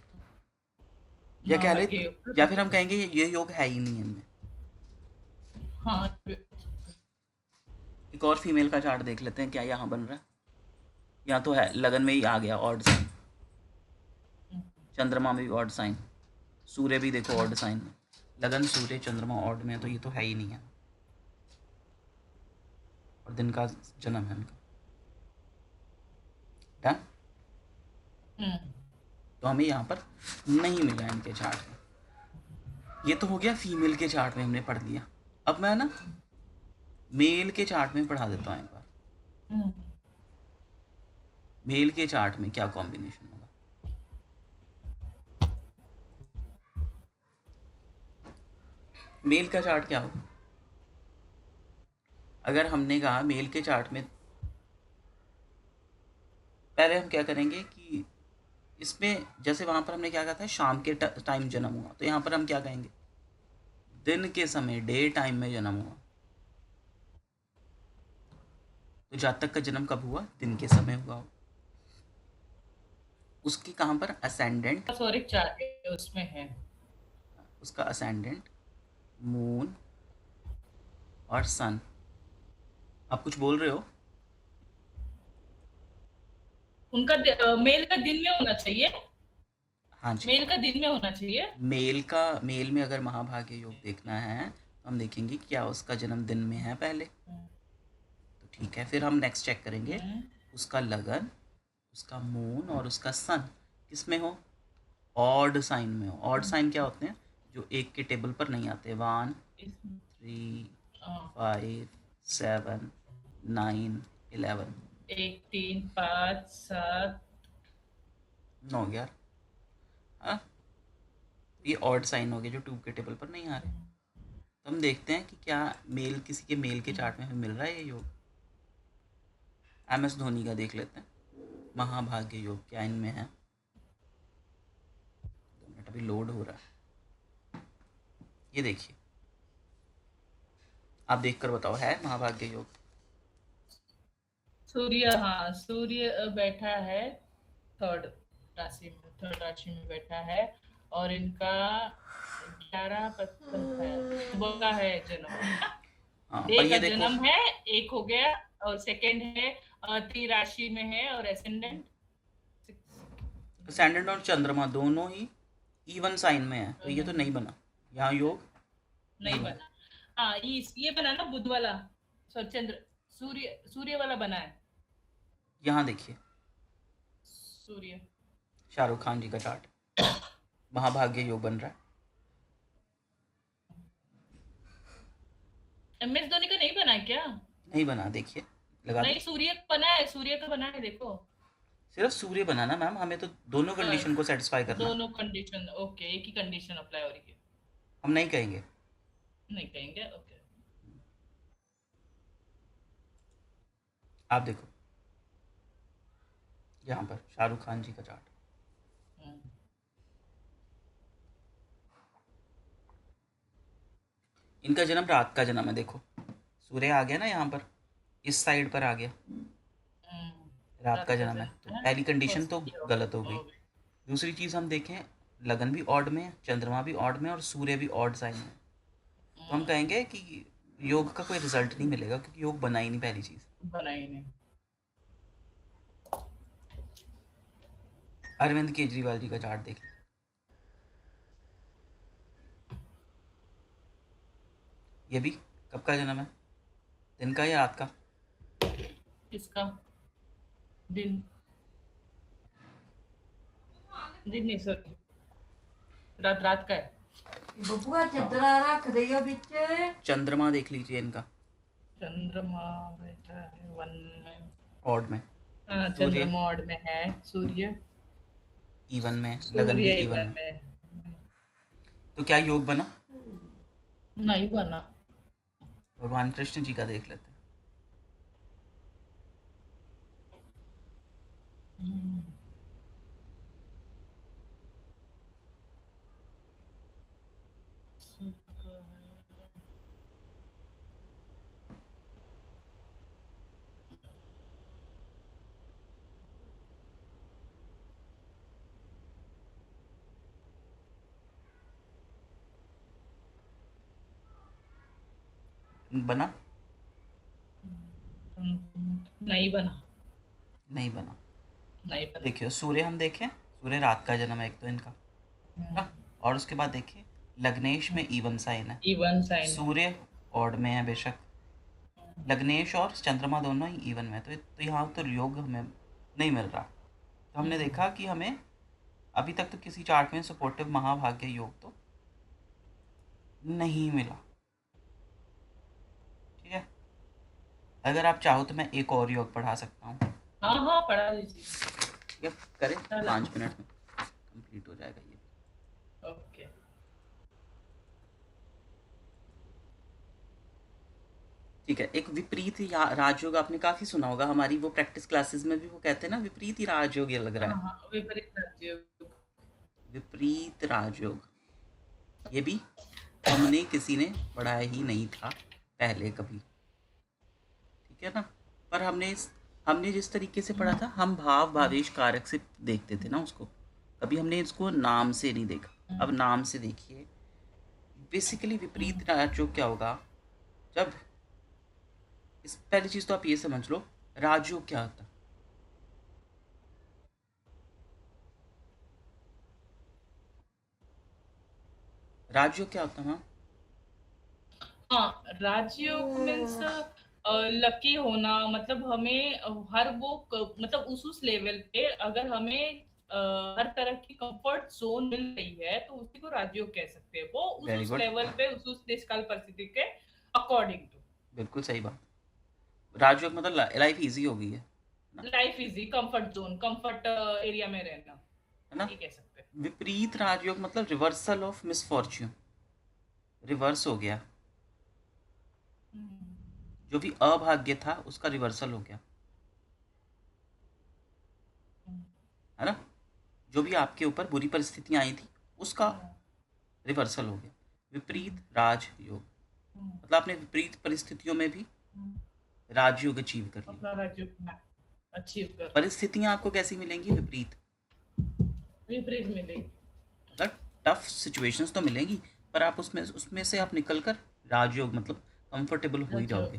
S1: या कह ले,
S2: महाभाग्य योग।
S1: या फिर हम कहेंगे ये योग है ही नहीं इनमें।
S2: हाँ,
S1: एक और फीमेल का चार्ट देख लेते हैं क्या यहाँ बन रहा है। यहाँ तो है, लगन में ही आ गया ऑड साइन, चंद्रमा में भी ऑड साइन, सूर्य भी देखो ऑड साइन में। लगन सूर्य चंद्रमा ऑड में है, तो ये तो है ही नहीं है। और दिन का जन्म है इनका। डन। तो हमें यहाँ पर नहीं मिला इनके चार्ट में। ये तो हो गया फीमेल के चार्ट में हमने पढ़ लिया। अब मैं ना मेल के चार्ट में पढ़ा देता हूँ एक बार। मेल के चार्ट में क्या कॉम्बिनेशन होगा। मेल का चार्ट क्या होगा, अगर हमने कहा मेल के चार्ट में, पहले हम क्या करेंगे कि इसमें जैसे वहाँ पर हमने क्या कहा था शाम के टाइम जन्म हुआ, तो यहाँ पर हम क्या कहेंगे, दिन के समय डे टाइम में जन्म हुआ। तो जातक का जन्म कब हुआ, दिन के समय हुआ। उसकी कहाँ पर असेंडेंट,
S2: सॉरी, चार उसमें है।
S1: उसका असेंडेंट मून और सन। आप कुछ बोल रहे हो।
S2: उनका मेल का दिन में होना चाहिए।
S1: हाँ जी,
S2: मेल का दिन में होना चाहिए।
S1: मेल में अगर महाभाग्य योग देखना है तो हम देखेंगे क्या उसका जन्म दिन में है पहले। तो ठीक है, फिर हम नेक्स्ट चेक करेंगे उसका लगन, उसका मून और उसका सन किस में हो, ऑड साइन में हो। ऑड साइन क्या होते हैं, जो एक के टेबल पर नहीं आते। 1 3 5 7 9 11,
S2: 1 3 5 7
S1: 9 11। हाँ, ये ऑड साइन हो गए जो 2 के टेबल पर नहीं आ रहे। तो हम देखते हैं कि क्या मेल, किसी के मेल के चार्ट में हमें मिल रहा है ये योग। MS धोनी का देख लेते हैं महाभाग्य योग क्या इनमें है। 2 मिनट अभी लोड हो रहा है। ये देखिए, आप देखकर बताओ है महाभाग्य योग।
S2: सूर्य, हाँ सूर्य बैठा है थर्ड थर्ड राशि में बैठा है। और इनका 11 है, सुबह का है जन्म।
S1: हाँ
S2: डे
S1: पर
S2: का
S1: ये देखो,
S2: जन्म है, एक हो गया। और सेकंड है ती राशि में है, और एसेंडेंट
S1: असेंडेंट और चंद्रमा दोनों ही इवन साइन में है, तो ये तो नहीं बना, यहाँ योग
S2: नहीं बना। हाँ, ये बना ना बुध वाला, सॉरी चंद्र, सूर्य वाला बना है।
S1: यहाँ देखिए
S2: सूर्य,
S1: शाहरुख खान जी का चार्ट, महाभाग्य योग बन रहा है।
S2: MS धोनी का नहीं बना है क्या?
S1: नहीं बना, देखिए लगा दो।
S2: नहीं, सूर्य का बना है, सूर्य का बना है, देखो।
S1: सिर्फ सूर्य बना ना मैम, हमें तो दोनों कंडीशन को सेटिस्फाई करना।
S2: दोनों कंडीशन, ओके, एक ही कंडीशन अप्लाई हो रही है।
S1: हम नहीं कहेंगे।
S2: नहीं कहेंगे, ओके।
S1: आप देखो यहाँ पर शाहरुख खान जी का चार्ट, इनका जन्म रात का जन्म है। देखो सूर्य आ गया ना यहाँ पर, इस साइड पर आ गया, रात का जन्म है, तो पहली कंडीशन तो गलत हो गई। दूसरी चीज़ हम देखें, लगन भी ऑड में है, चंद्रमा भी ऑड में, और सूर्य भी ऑड साइन में। तो हम कहेंगे कि योग का कोई रिजल्ट नहीं मिलेगा, क्योंकि योग बना ही नहीं पहली चीज़।
S2: बना ही नहीं।
S1: अरविंद केजरीवाल जी का चार्ट देख लें। ये भी कब का जन्म है, दिन का या रात का।
S2: इसका दिन, दिन नहीं, सॉरी, रात का है।
S3: बबुआ चदरा रख दियो बिच।
S1: चंद्रमा देख लीजिए इनका,
S2: चंद्रमा बैठा है 1 में,
S1: ऑड में। सूर्य
S2: चंद्रमा ओड में है, सूर्य
S1: ईवन में, लगन भी
S2: सूर्य
S1: ईवन
S2: इवन
S1: में,
S2: में
S1: तो क्या योग बना?
S2: नहीं बना।
S1: भगवान कृष्ण जी का देख लेते हैं। बना?
S2: नहीं बना।
S1: नहीं बना।
S2: नहीं बना।
S1: देखिए सूर्य हम देखें, सूर्य रात का जन्म है एक तो इनका, है ना? और उसके बाद देखिए लग्नेश में ईवन साइन है,
S2: इवन साइन है।
S1: सूर्य ऑड में है बेशक, लग्नेश और चंद्रमा दोनों ही ईवन में है, तो यहाँ तो योग हमें नहीं मिल रहा। तो हमने देखा कि हमें अभी तक तो किसी चार्ट में सपोर्टिव महाभाग्य योग तो नहीं मिला। ठीक है, अगर आप चाहो तो मैं एक और योग पढ़ा सकता हूँ।
S2: हाँ हाँ, पढ़ा दीजिए।
S1: ठीक है, करें?
S2: चलो।
S1: 5 मिनट में कंप्लीट हो जाएगा ये।
S2: ओके।
S1: ठीक है, एक विपरीत राजयोग आपने काफी सुना होगा, हमारी वो प्रैक्टिस क्लासेस में भी वो कहते हैं ना, विपरीत ही राजयोग ये लग रहा
S2: हाँ
S1: है।
S2: हाँ, विपरीत राज्य।
S1: विपरीत राजयोग, ये भी हमने किसी ने पढ़ाया ही नहीं था पहले कभी, ठीक है ना? पर हमने जिस तरीके से पढ़ा था, हम भाव भावेश कारक से देखते थे ना उसको, कभी हमने इसको नाम से नहीं देखा। अब नाम से देखिए, बेसिकली विपरीत राजयोग क्या होगा? जब इस पहली चीज तो आप ये समझ लो, राजयोग क्या होता है? राजयोग क्या होता है? हाँ,
S2: हाँ, राजयोग मीन्स लकी होना, मतलब हमें हर वो मतलब उस लेवल पे अगर हमें हर तरह की कंफर्ट जोन मिल रही है तो उसी को राजयोग कह सकते हैं। वो
S1: वेरी
S2: उस
S1: गुड,
S2: लेवल पे उस देशकाल परिस्थिति के अकॉर्डिंग टू
S1: बिल्कुल सही बात। राजयोग मतलब लाइफ इजी हो गई है ना?
S2: Life easy, comfort zone, comfort area में रहना,
S1: है ना?
S2: ये कह सकते हैं।
S1: विपरीत राजयोग मतलब रिवर्सल ऑफ मिसफॉर्च्यून, रिवर्स हो गया, जो भी अभाग्य था उसका रिवर्सल हो गया, है ना? जो भी आपके ऊपर बुरी परिस्थितियां आई थी उसका रिवर्सल हो गया। विपरीत राजयोग मतलब आपने विपरीत परिस्थितियों में भी राजयोग अचीव कर लिया।
S2: अपना राजयोग अचीव कर,
S1: परिस्थितियां आपको कैसी मिलेंगी? विपरीत,
S2: विपरीत मिलेगी।
S1: मतलब टफ सिचुएशंस तो मिलेंगी, पर आप उसमें से आप निकल कर राजयोग मतलब कंफर्टेबल हो ही जाओगे।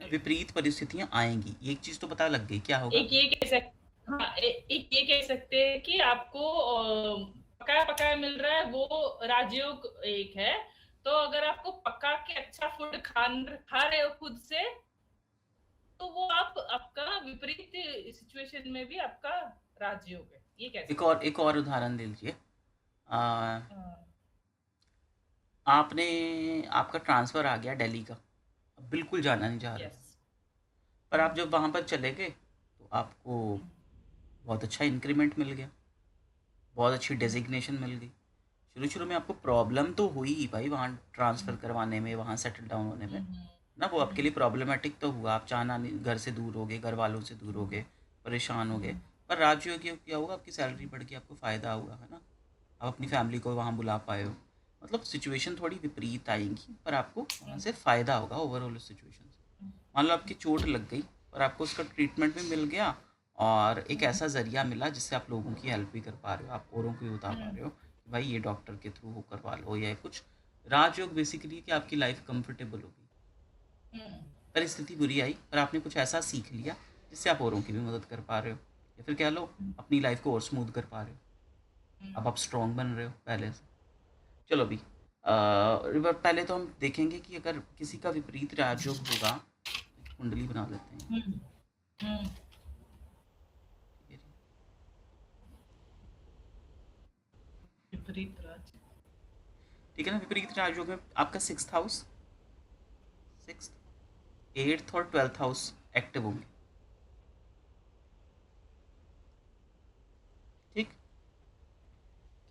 S1: विपरीत परिस्थितियां आएंगी, एक चीज तो पता लग गई, क्या होगा?
S2: एक ये कह सकते, हाँ, एक ये कह सकते हैं कि आपको पकाया पकाया मिल रहा है, वो राजयोग एक है। तो अगर आपको पका के अच्छा फूड खा रहे हो खुद से, तो वो आप आपका विपरीत सिचुएशन में भी आपका राजयोग है, ये कह सकते हैं।
S1: एक और उदाहरण ले लीजिए।
S2: हाँ,
S1: आपने आपका ट्रांसफ़र आ गया दिल्ली का, अब बिल्कुल जाना नहीं चाह रहे हो,
S2: यस।
S1: पर आप जब वहाँ पर चले गए तो आपको बहुत अच्छा इंक्रीमेंट मिल गया, बहुत अच्छी डेजिग्नेशन मिल गई। शुरू शुरू में आपको प्रॉब्लम तो हुई ही भाई, वहाँ ट्रांसफ़र करवाने में, वहाँ सेटल डाउन होने में ना, वो आपके लिए प्रॉब्लमैटिक तो हुआ, आप चाहना नहीं, घर से दूर हो गए, घर वालों से दूर हो गए, परेशान हो गए। पर राजयोग क्या होगा, आपकी सैलरी बढ़ के आपको फ़ायदा हुआ, है ना? आप अपनी फैमिली को वहाँ बुला पाए हो, मतलब सिचुएशन थोड़ी विपरीत आएंगी पर आपको वहाँ से फ़ायदा होगा ओवरऑल सिचुएशन से। मान लो आपकी चोट लग गई पर आपको उसका ट्रीटमेंट भी मिल गया, और एक ऐसा ज़रिया मिला जिससे आप लोगों की हेल्प भी कर पा रहे हो, आप औरों को भी बता पा रहे हो कि भाई ये डॉक्टर के थ्रू हो करवा लो या कुछ। राजयोग बेसिकली कि आपकी लाइफ कंफर्टेबल होगी, परिस्थिति बुरी आई पर आपने कुछ ऐसा सीख लिया जिससे आप औरों की भी मदद कर पा रहे हो, या फिर कह लो अपनी लाइफ को और स्मूथ कर पा रहे हो, अब आप स्ट्रॉन्ग बन रहे हो पहले से। चलो अभी रिवर पहले तो हम देखेंगे कि अगर किसी का विपरीत राजयोग होगा, कुंडली बना लेते हैं। ठीक है जी,
S2: विपरीत राज्य।
S1: ठीक है ना? विपरीत राजयोग में आपका 6th हाउस, 6th, 8th और 12th हाउस एक्टिव होंगे।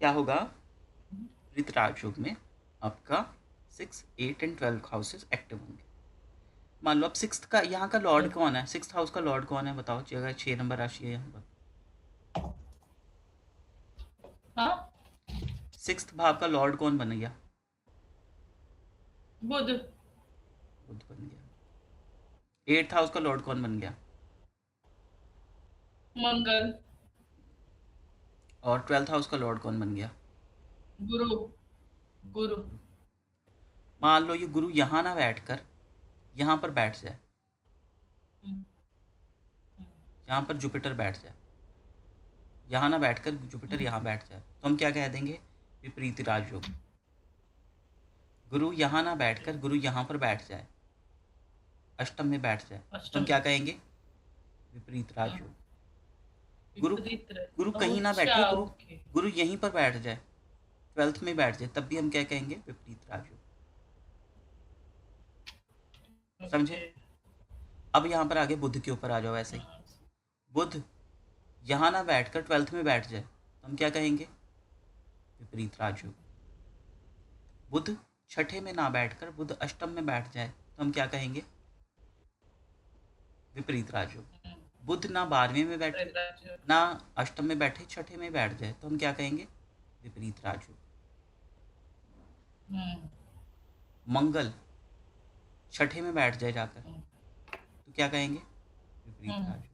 S1: क्या होगा विपरीत राजयोग में? आपका 6, 8 एंड 12 हाउसेस एक्टिव होंगे। मान लो अब सिक्स्थ का यहाँ का लॉर्ड कौन है? सिक्स्थ हाउस का लॉर्ड कौन है बताओ? अगर 6 नंबर राशि है यहाँ पर,
S2: हाँ,
S1: सिक्स्थ भाव का लॉर्ड कौन बन गया?
S2: बुध,
S1: बुध बन गया। 8th हाउस का लॉर्ड कौन बन गया?
S2: मंगल,
S1: और 12th हाउस का लॉर्ड कौन बन गया?
S2: गुरु, गुरु।
S1: मान लो ये गुरु यहाँ ना बैठकर यहाँ पर बैठ जाए,
S2: हम्म,
S1: यहाँ पर जुपिटर बैठ जाए, यहाँ ना बैठकर जुपिटर
S2: हम्म,
S1: यहाँ बैठ जाए, तो हम क्या कह देंगे? विपरीत राजयोग। गुरु यहाँ ना बैठकर गुरु यहाँ पर बैठ जाए, अष्टम में बैठ जाए, तो हम
S2: अष्टम।
S1: क्या कहेंगे? विपरीत राजयोग। गुरु
S2: विपरीत
S1: गुरु कहीं ना
S2: अच्छा,
S1: बैठे, गुरु
S2: ओके।
S1: गुरु यहीं पर बैठ जाए, 12th में बैठ जाए, तब भी हम क्या कहेंगे? विपरीत राजयोग। समझे?
S2: ओके।
S1: अब यहाँ पर आगे बुध के ऊपर आ जाओ। ऐसे ही बुध यहाँ ना बैठकर 12th में बैठ जाए, तो हम क्या कहेंगे? विपरीत राजयोग। बुध छठे में ना बैठकर बुध अष्टम में बैठ जाए, तो हम क्या कहेंगे? विपरीत राजयोग। बुध ना 12वें में बैठे ना अष्टम में बैठे, छठे में बैठ जाए, तो हम क्या कहेंगे? विपरीत राजयोग। मंगल छठे में बैठ जाए जाकर, तो क्या कहेंगे? विपरीत राजयोग।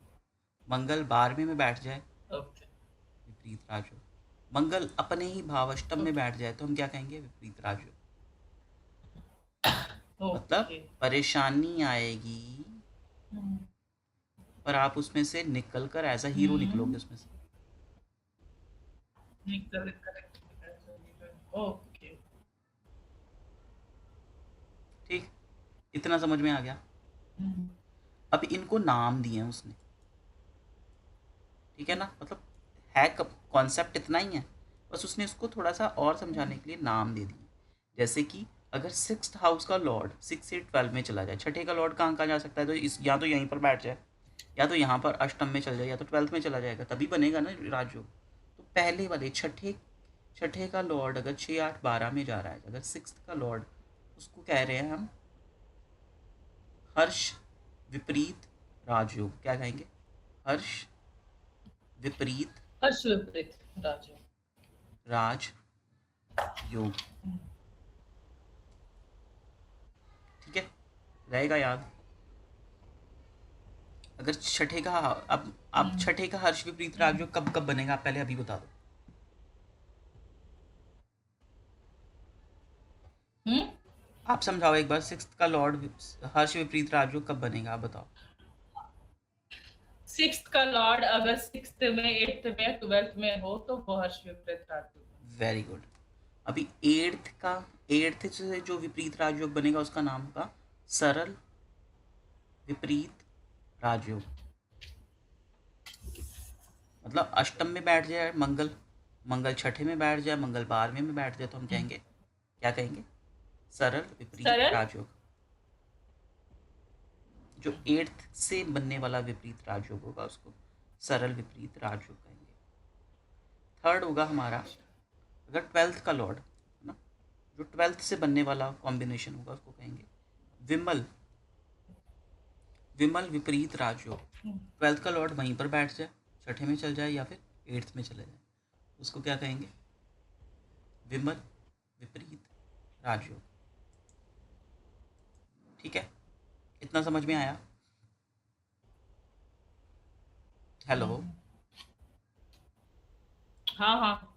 S1: मंगल 12वें में बैठ जाए,
S2: ओके,
S1: विपरीत राजयोग। मंगल अपने ही भाव अष्टम में बैठ जाए, तो हम क्या कहेंगे? विपरीत राजयोग। मतलब
S2: ओके।
S1: परेशानी आएगी, पर आप उसमें से निकल कर एज अ हीरो निकलोगे उसमें से।
S2: करेक्ट। ओके।
S1: ठीक, इतना समझ में आ गया? अब इनको नाम दिए हैं उसने, ठीक है ना? मतलब है कॉन्सेप्ट इतना ही है, बस उसने इसको थोड़ा सा और समझाने के लिए नाम दे दिए। जैसे कि अगर 6th हाउस का लॉर्ड 6 से 12 में चला जाए, छठे का लॉर्ड कहाँ कहाँ जा सकता है? तो इस या तो यहीं पर बैठ जाए, या तो यहाँ पर अष्टम में चल जाए, या तो 12th में चला जाएगा, तभी बनेगा ना राजयोग। तो पहले वाले छठे छठे का लॉर्ड अगर 6, 8, 12 में जा रहा है, अगर 6th का लॉर्ड, उसको कह रहे हैं हम हर्ष विपरीत राजयोग। क्या कहेंगे? हर्ष विपरीत
S2: हर्ष विपरीत राजयोग।
S1: राज योग। ठीक है, रहेगा याद? अगर छठे का अब छठे का हर्ष विपरीत राजयोग कब कब बनेगा? आप पहले अभी बता दो। आप समझाओ एक बार, 6th का लॉर्ड हर्ष विपरीत राजयोग कब बनेगा? आप बताओ।
S2: 6th का लॉर्ड अगर 6th में, 8th में, 12th में हो तो वो हर्ष विपरीत राजयोग।
S1: Very good. अभी 8th से जो विपरीत राजयोग बनेगा उसका नाम होगा सरल विपरीत राजयोग। मतलब अष्टम में बैठ जाए मंगल, मंगल छठे में बैठ जाए, मंगल 12वें में बैठ जाए, तो हम कहेंगे, क्या कहेंगे? सरल विपरीत
S2: सरल
S1: राजयोग। जो 8th से बनने वाला विपरीत राजयोग होगा उसको सरल विपरीत राजयोग कहेंगे। थर्ड होगा हमारा, अगर 12th का लॉर्ड है ना, जो 12th से बनने वाला कॉम्बिनेशन होगा उसको कहेंगे विमल विमल विपरीत राजयोग। 12th का लॉर्ड वहीं पर बैठ जाए, छठे में चल जाए, या फिर 8th में चले जाए, उसको क्या कहेंगे? विमल विपरीत राजयोग। ठीक है, इतना समझ में आया? हेलो?
S2: हाँ हाँ।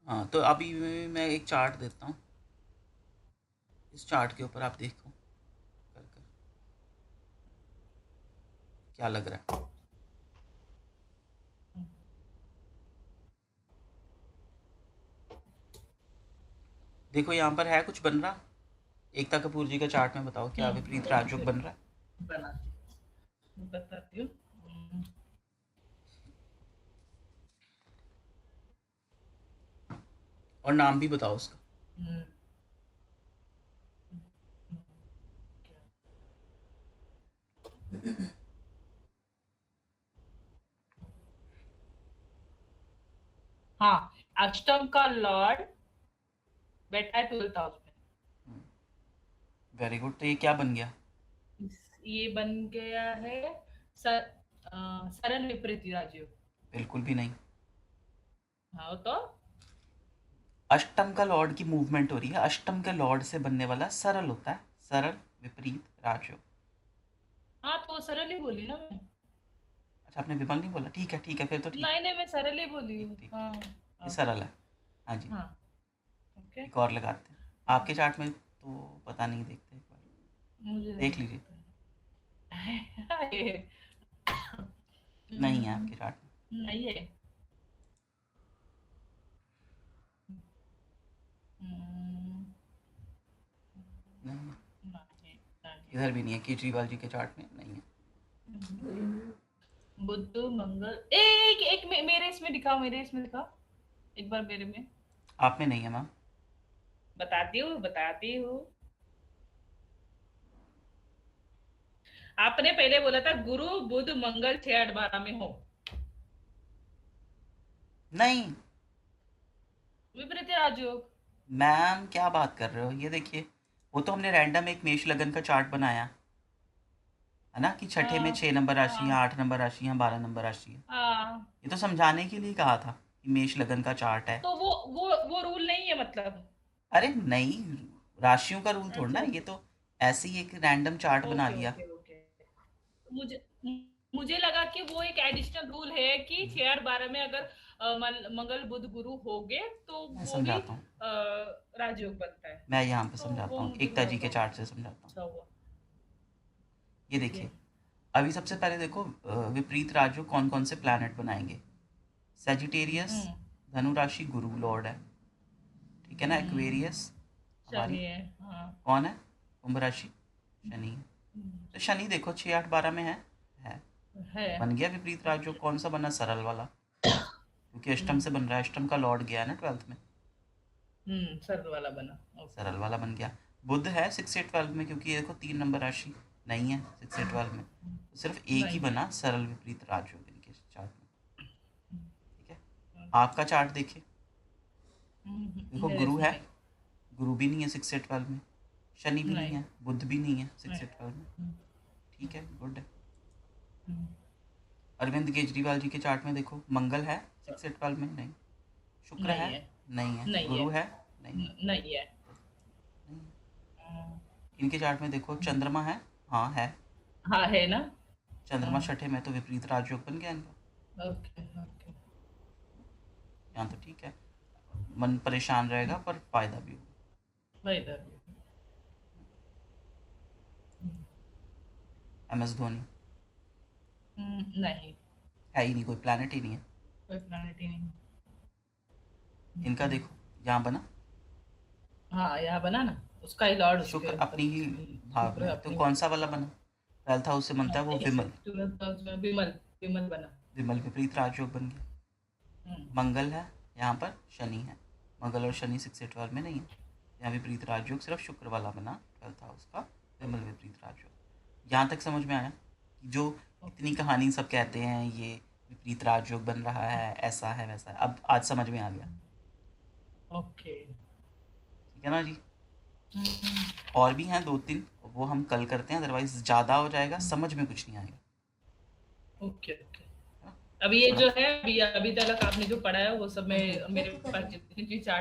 S1: हाँ, तो अभी मैं एक चार्ट देता हूँ, इस चार्ट के ऊपर आप देखो कर कर क्या लग रहा है। देखो यहाँ पर है कुछ बन रहा? एकता कपूर जी का चार्ट में बताओ क्या विपरीत राजयोग बन रहा है?
S2: बताती हूँ।
S1: और नाम भी बताओ उसका।
S2: हाँ, अष्टम का लॉर्ड बैठा है 12th हाउस में।
S1: Very good. तो ये क्या बन गया?
S2: ये बन गया है सरल विपरीत राजयोग।
S1: बिल्कुल भी नहीं।
S2: हाँ तो
S1: अष्टम का लॉर्ड की मूवमेंट हो रही है, अष्टम के लॉर्ड से बनने वाला सरल होता है, सरल विपरीत राजयोग।
S2: हाँ तो सरल ही बोली ना मैं।
S1: अच्छा, आपने विमल नहीं बोला? ठीक है ठीक है, फिर तो ठीक है।
S2: नहीं नहीं मैं सरल ही बोली
S1: ठीक
S2: हूँ।
S1: ठीक
S2: हाँ
S1: ठीक। ये
S2: हाँ
S1: सरल है। हाँ जी।
S2: हाँ ओके।
S1: एक और लगाते हैं आपके चार्ट में, तो पता नहीं, देखते हैं एक बार,
S2: मुझे
S1: देख लीजिए।
S2: ये
S1: नहीं है आपके चार्ट में।
S2: नहीं है। हम्म,
S1: नहीं है।
S2: नहीं, नहीं।
S1: इधर भी नहीं है, केजरीवाल जी के चार्ट में नहीं है।
S2: बुध मंगल एक एक मेरे इसमें दिखाओ, मेरे इसमें दिखाओ एक बार मेरे में।
S1: आप में नहीं है मैम।
S2: बताती हूँ बताती हूँ। आपने पहले बोला था गुरु बुध मंगल 6 8 12 में हो।
S1: नहीं
S2: विपरीत राजयोग।
S1: मैम, क्या बात कर रहे हो? ये देखिए, वो तो हमने रैंडम एक मेष लगन का चार्ट बनाया है ना, कि छठे में
S2: हाँ
S1: 6 नंबर राशि,
S2: हाँ
S1: 8 नंबर राशि, 12 नंबर राशि है।
S2: हाँ।
S1: ये तो समझाने के लिए कहा था कि मेष लगन का चार्ट है।
S2: तो वो रूल नहीं है मतलब।
S1: अरे नहीं, राशियों का रूल थोड़ा ना
S2: अच्छा
S1: है, ये
S2: अच्छा।
S1: तो ऐसे ही एक रैंडम चार्ट बना
S2: ओके
S1: लिया।
S2: Okay okay. मुझे मुझे लगा कि वो एक एडिशनल रूल है कि 6 8 12 में अगर मंगल बुध गुरु हो गए तो
S1: मैं
S2: वो भी
S1: समझाता हूँ,
S2: राजयोग बनता है।
S1: मैं यहाँ पे
S2: तो
S1: समझाता
S2: वो
S1: हूँ,
S2: मुझे
S1: एकता
S2: लगा
S1: जी के
S2: होगा।
S1: चार्ट से समझाता हूँ।
S2: अच्छा हुआ।
S1: ये
S2: ठीक
S1: देखिए,
S2: है।
S1: अभी सबसे पहले देखो विपरीत राजयोग कौन कौन से प्लैनेट बनाएंगे। सेजिटेरियस,
S2: हम्म
S1: धनु राशि, गुरु लॉर्ड है, ठीक है ना।
S2: हम्म।
S1: एक्वेरियस हमारी
S2: शनि है हाँ।
S1: कौन है? कुंभ राशि, शनि है।
S2: हम्म,
S1: तो शनि देखो 6 8 12 में है।
S2: है।
S1: बन गया विपरीत राजयोग। कौन सा बना? सरल वाला, क्योंकि अष्टम से बन रहा है, अष्टम का लॉर्ड गया है ना 12th में,
S2: सरल वाला बना। ओके।
S1: सरल वाला बन गया। बुध है 6 से 12 में, क्योंकि ये देखो 3 नंबर राशि नहीं है 6 से 12 में, तो सिर्फ एक ही
S2: नहीं है।
S1: बना सरल विपरीत राजयोग इनके चार्ट में। ठीक है,
S2: हम्म,
S1: आपका चार्ट देखिए, देखो
S2: मेरे
S1: गुरु
S2: इसमें
S1: है,
S2: नहीं।
S1: गुरु भी नहीं है 6 से 12 में, शनि भी नहीं
S2: नहीं
S1: है, बुध भी नहीं है 6
S2: नहीं।
S1: से 12 में।
S2: हम्म,
S1: ठीक है, गुड है।
S2: हम्म,
S1: अरविंद केजरीवाल जी के चार्ट में देखो, मंगल है 6 से 12 में नहीं, शुक्र
S2: नहीं
S1: है
S2: है।
S1: नहीं है,
S2: नहीं है।
S1: गुरु है नहीं है,
S2: नहीं है।
S1: नहीं है।
S2: हम्म,
S1: इनके चार्ट में देखो, चंद्रमा है, हाँ है,
S2: हाँ है ना।
S1: चंद्रमा
S2: हाँ,
S1: छठे में, तो विपरीत राजयोग बन गया इनका।
S2: Okay okay.
S1: यहाँ तो ठीक है, मन परेशान रहेगा पर फायदा भी होगा।
S2: वही इधर।
S1: MS धोनी
S2: नहीं।
S1: है ही नहीं, कोई प्लानट ही नहीं है।
S2: कोई प्लानिट ही नहीं।
S1: इनका देखो यहाँ बना,
S2: हाँ यहाँ बना ना, उसका ही लॉर्ड
S1: शुक्र
S2: उसके
S1: अपनी ही भाव
S2: शुक्र
S1: में, तो
S2: अपनी।
S1: कौन सा वाला बना? 12th हाउस से बनता है वो, विमल।
S2: विमल विमल बना।
S1: विमल विपरीत राजयोग बन गया।
S2: हम्म,
S1: मंगल है यहाँ पर, शनि है, मंगल और शनि 6 से 12 में नहीं है, यहाँ विपरीत राजयोग सिर्फ शुक्र वाला बना 12th हाउस का, विमल विपरीत राजयोग। यहाँ तक समझ में आया कि जो इतनी कहानी सब कहते हैं ये विपरीत राजयोग बन रहा है, ऐसा है वैसा है, अब आज समझ में आ गया।
S2: ओके।
S1: ठीक है ना जी।
S2: हम्म,
S1: और भी हैं 2 3, वो हम कल करते हैं, अदरवाइज ज़्यादा हो जाएगा, समझ में कुछ नहीं आएगा।
S2: Okay okay.
S1: है ना?
S2: अभी ये
S1: थोड़ा
S2: जो है अभी अभी तक आपने जो पढ़ा है वो सब मैं मेरे पास जितनी भी चार्ट